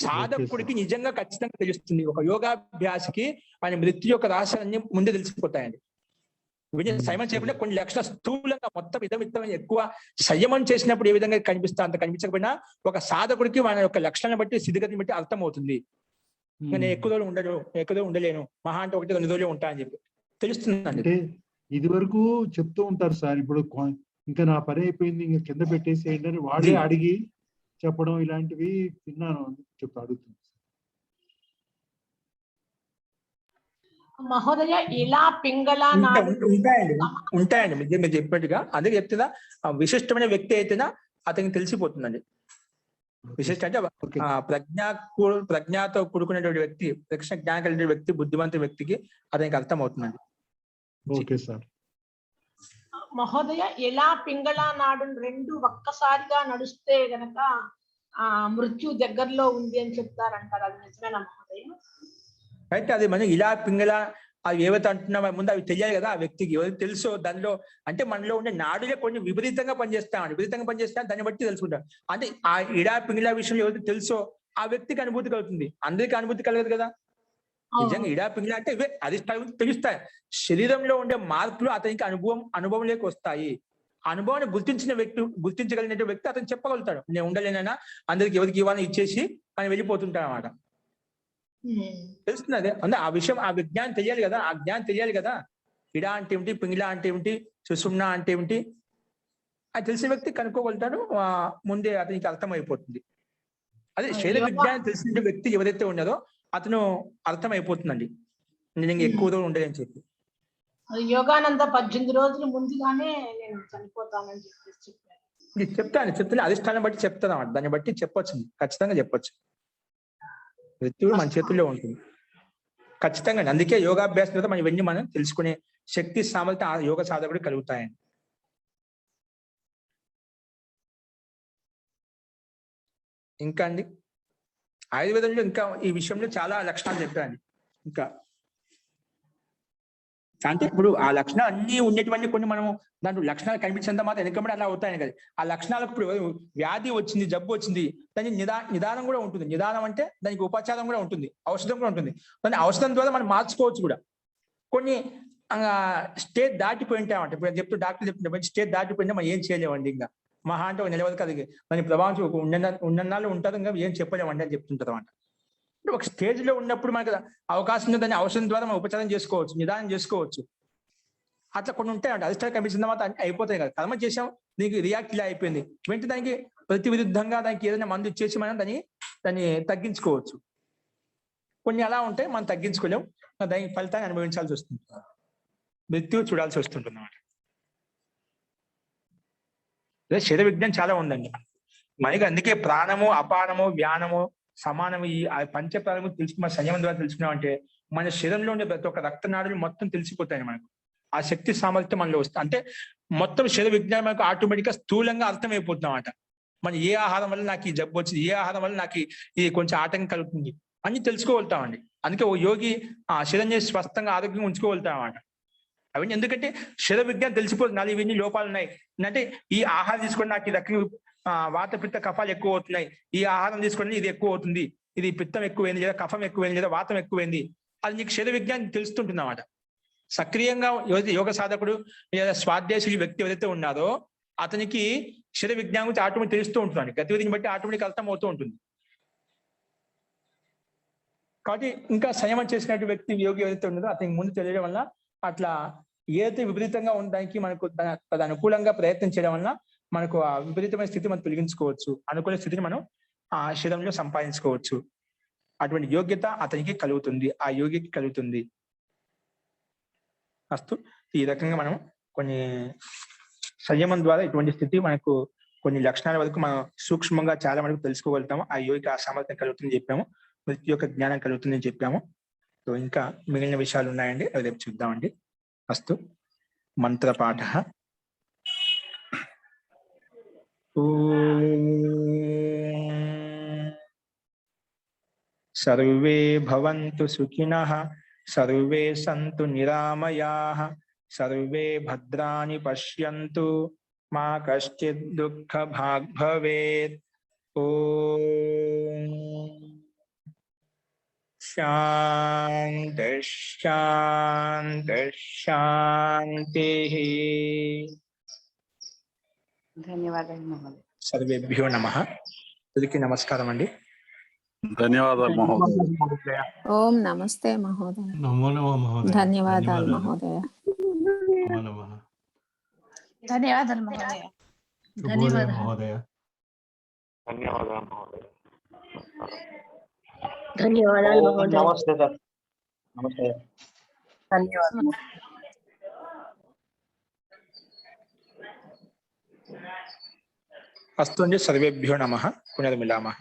సాధకుడికి నిజంగా ఖచ్చితంగా తెలుస్తుంది. ఒక యోగాభ్యాసికి ఆయన మృత్యు యొక్క రహస్యాలన్నీ ముందే తెలిసిపోతాయండి. సంయమం చేయకుండా కొన్ని లక్షణాలు స్థూలంగా మొత్తం ఇదమిత్తమైన ఎక్కువ సంయమం చేసినప్పుడు ఏ విధంగా కనిపిస్తా అంత కనిపించకపోయినా ఒక సాధకుడికి మన యొక్క లక్షణాలను బట్టి స్థితిగతిని బట్టి అర్థమవుతుంది. నేను ఎక్కువ రోజులు ఉండలేను, మహా అంటే 1-2 రోజులు ఉంటా అని చెప్పి తెలుస్తుందండి. అంటే ఇది వరకు చెప్తూ ఉంటారు సార్, ఇప్పుడు ఇంకా నా పని అయిపోయింది, ఇంకా కింద పెట్టేసేయండి అని వాడే అడిగి చెప్పడం ఇలాంటివి విన్నాను అడుగుతుంది. మహోదయ ఇలా పింగళ ఉంటాయండి మీరు చెప్పినట్టుగా. అందుకే చెప్తుందా విశిష్టమైన వ్యక్తి అయితేనా అతనికి తెలిసిపోతుందండి. విశిష్ట అంటే ప్రజ్ఞతో కూడుకునేటువంటి వ్యక్తి, ప్రశ్న జ్ఞానం కలిగిన వ్యక్తి, బుద్ధిమంత వ్యక్తికి అతనికి అర్థం అవుతుందండి. Okay sir. మహోదయ ఎలా పింగళ నాడు రెండు ఒక్కసారిగా నడుస్తే గనక మృత్యు దగ్గరలో ఉంది అని చెప్తారంటారు, అది నిజమేనా మహోదయ? అయితే అది మనం ఇలా పింగళ అవి ఏవైతే అంటున్నామో ముందు అవి తెలియాలి కదా ఆ వ్యక్తికి. ఎవరికి తెలుసో దానిలో అంటే మనలో ఉండే నాడులే కొన్ని విపరీతంగా పనిచేస్తాం, దాన్ని బట్టి తెలుసుకుంటాం. అంటే ఆ ఇడా పింగళ విషయంలో ఎవరికి తెలుసో ఆ వ్యక్తికి అనుభూతి కలుగుతుంది, అందరికీ అనుభూతి కలగదు కదా. నిజంగా ఇడా పింగళ అంటే ఇవే అధిష్టానం తెలుస్తాయి. శరీరంలో ఉండే మార్పులు అతనికి అనుభవంలోకి వస్తాయి. అనుభవాన్ని గుర్తించగలిగిన వ్యక్తి అతను చెప్పగలుగుతాడు, నేను ఉండలేనైనా అందరికి ఎవరికి ఇవ్వాలని ఇచ్చేసి ఆయన వెళ్ళిపోతుంటాడు అన్నమాట. తెలుస్తుంది అదే అంటే ఆ విషయం, ఆ విజ్ఞానం తెలియాలి కదా, ఆ జ్ఞానం తెలియాలి కదా. ఇడా అంటే ఏమిటి, పింగిళ అంటే ఏమిటి, సుషుమ్న అంటే ఏమిటి, అది తెలిసిన వ్యక్తి కనుక్కోగలుగుతాడు, ముందే అతనికి అర్థమైపోతుంది. అదే శరీర విజ్ఞానం తెలిసిన వ్యక్తి ఎవరైతే ఉన్నారో అతను అర్థమైపోతుందండి నిజంగా ఎక్కువ రోజులు ఉండదని చెప్పి. యోగానంద 18 రోజులు ముందుగానే నేను చనిపోతానని చెప్పేసి చెప్తాను అధిష్టానం బట్టి చెప్తాను అన్నమాట. దాన్ని బట్టి చెప్పొచ్చు, ఖచ్చితంగా చెప్పొచ్చు. మృత్యువు మన చేతుల్లో ఉంటుంది ఖచ్చితంగా. అందుకే యోగాభ్యాసం తర్వాత మనం ఇవన్నీ మనం తెలుసుకునే శక్తి సామర్థ్యం ఆ యోగ సాధకుడు కలుగుతాయండి. ఇంకా అండి ఆయుర్వేదంలో ఇంకా ఈ విషయంలో చాలా లక్షణాలు చెప్పారండి. ఇంకా అంటే ఇప్పుడు ఆ లక్షణాలు అన్ని ఉండేటివన్నీ కొన్ని మనం దాంట్లో లక్షణాలు కనిపించేంత మాత్రం వెనకబడి అలా అవుతాయని కదా. ఆ లక్షణాలకు ఇప్పుడు వ్యాధి వచ్చింది, జబ్బు వచ్చింది, దానికి నిదానం కూడా ఉంటుంది. నిదానం అంటే దానికి ఉపచారం కూడా ఉంటుంది, ఔషధం కూడా ఉంటుంది. దాని ఔషధం ద్వారా మనం మార్చుకోవచ్చు కూడా. కొన్ని స్టేజ్ దాటిపోయి ఉంటామంటే ఇప్పుడు డాక్టర్ చెప్తుంటే స్టేజ్ దాటిపోయింటే మనం ఏం చేయలేమండి. ఇంకా మహా అంటే నిలవదు కదా, దాని ప్రభావం ఉన్ననాళ్ళు ఉంటుంది, ఇంకా ఏం చెప్పలేమండి అని చెప్తుంటారు అన్నమాట. ఒక స్టేజ్ లో ఉన్నప్పుడు మనకు అవకాశం ఉంది, దాన్ని ఔషధం ద్వారా మనం ఉపచారం చేసుకోవచ్చు, నిదానం చేసుకోవచ్చు. అట్లా కొన్ని ఉంటాయండి. అధిష్టానం కనిపించిన తర్వాత అయిపోతాయి కదా. కర్మ చేసాం, దీనికి రియాక్ట్ ఇలా అయిపోయింది, వెంటనే దానికి ప్రతి విరుద్ధంగా దానికి ఏదైనా మందు ఇచ్చేసి మనం దాన్ని తగ్గించుకోవచ్చు. కొన్ని అలా ఉంటాయి, మనం తగ్గించుకోలేం, దానికి ఫలితాన్ని అనుభవించాల్సి వస్తుంది, మృత్యువు చూడాల్సి వస్తుంటుంది అన్నమాట. శరీర విజ్ఞానం చాలా ఉందండి మనకి. అందుకే ప్రాణము, అపానము, వ్యానము, సమానము, ఈ పంచప్రాణము తెలుసుకున్న సంయమం ద్వారా తెలుసుకున్నామంటే మన శరీరంలో ఉండే ప్రతి ఒక్క రక్తనాడులు మొత్తం తెలిసిపోతాయి మనకు. ఆ శక్తి సామర్థ్యం మనలో వస్తుంది. అంటే మొత్తం శరీర విజ్ఞానం మనకు ఆటోమేటిక్ గా స్థూలంగా అర్థమైపోతుంది అన్నమాట. మనం ఏ ఆహారం వల్ల నాకు ఈ జబ్బు వచ్చింది, ఏ ఆహారం వల్ల నాకు ఇది కొంచెం ఆటంకం కలుగుతుంది అని తెలుసుకోగలుగుతామండి. అందుకే ఓ యోగి ఆ శరీరం చేసి స్వస్థంగా ఆరోగ్యంగా ఉంచుకోగలుగుతాం అన్నమాట. అవన్నీ ఎందుకంటే శరీర విజ్ఞానం తెలిసిపోతుంది, నాలుగు ఇవన్నీ లోపాలు ఉన్నాయి అంటే ఈ ఆహారం తీసుకొని నాకు ఈ రకంగా వాత పిత్త కఫాలు ఎక్కువ అవుతున్నాయి, ఈ ఆహారం తీసుకొని ఇది ఎక్కువ అవుతుంది, ఇది పిత్తం ఎక్కువైంది లేదా కఫం ఎక్కువైంది లేదా వాతం ఎక్కువైంది, అది నీకు శరీర విజ్ఞానం తెలుస్తుంటుంది అన్నమాట. సక్రియంగా యోగ సాధకుడు లేదా స్వాధ్యాయుడు వ్యక్తి ఎవరైతే ఉన్నారో అతనికి శరీర విజ్ఞానం గురించి ఆటోమేటిక్ తెలుస్తూ ఉంటుంది, గతివిధిని బట్టి ఆటోమేటిక్ అర్థం అవుతూ ఉంటుంది. కాబట్టి ఇంకా సంయమం చేసినటువంటి వ్యక్తి యోగి ఎవరైతే ఉన్నారో అతనికి ముందు తెలియడం వల్ల అట్లా ఏదైతే విపరీతంగా ఉండడానికి మనకు అనుకూలంగా ప్రయత్నం చేయడం వల్ల మనకు ఆ విపరీతమైన స్థితి మనం తొలగించుకోవచ్చు, అనుకూల స్థితిని మనం ఆ శరీరంలో సంపాదించుకోవచ్చు. అటువంటి యోగ్యత అతనికి కలుగుతుంది, ఆ యోగికి కలుగుతుంది. అస్తు ఈ రకంగా మనం కొన్ని సంయమం ద్వారా ఇటువంటి స్థితి మనకు కొన్ని లక్షణాల వరకు మనం సూక్ష్మంగా చాలా మనకు తెలుసుకోగలుగుతాము. ఆ యోగికి ఆ సామర్థ్యం కలుగుతుందని చెప్పాము, మృత్యు యొక్క జ్ఞానం కలుగుతుందని చెప్పాము. సో ఇంకా మిగిలిన విషయాలు ఉన్నాయండి, అవి రేపు చూద్దామండి. అస్తు మంత్రపాఠ. सर्वे भवन्तु सुखिनः सर्वे सन्तु निरामयाः सर्वे भद्राणि पश्यन्तु मा कश्चित् दुःखभाग् भवेत्। ओम शांति शांति शांतिः। ధన్యవాదాలు మహోదయ. సర్వేభ్యో నమః. అందరికీ నమస్కారం అండి. ధన్యవాదాలు మహోదయ. ఓం నమస్తే మహోదయ. నమో నమః మహోదయ. ధన్యవాదాలు మహోదయ. నమో నమః. ధన్యవాదాలు మహోదయ. శుభోదయం మహోదయ. ధన్యవాదాలు మహోదయ. ధన్యవాదాలు మహోదయ. నమస్తే సార్. నమస్తే. ధన్యవాదాలు. అస్తు అండి. సర్వేభ్యో నమః. పునర్మిలామः.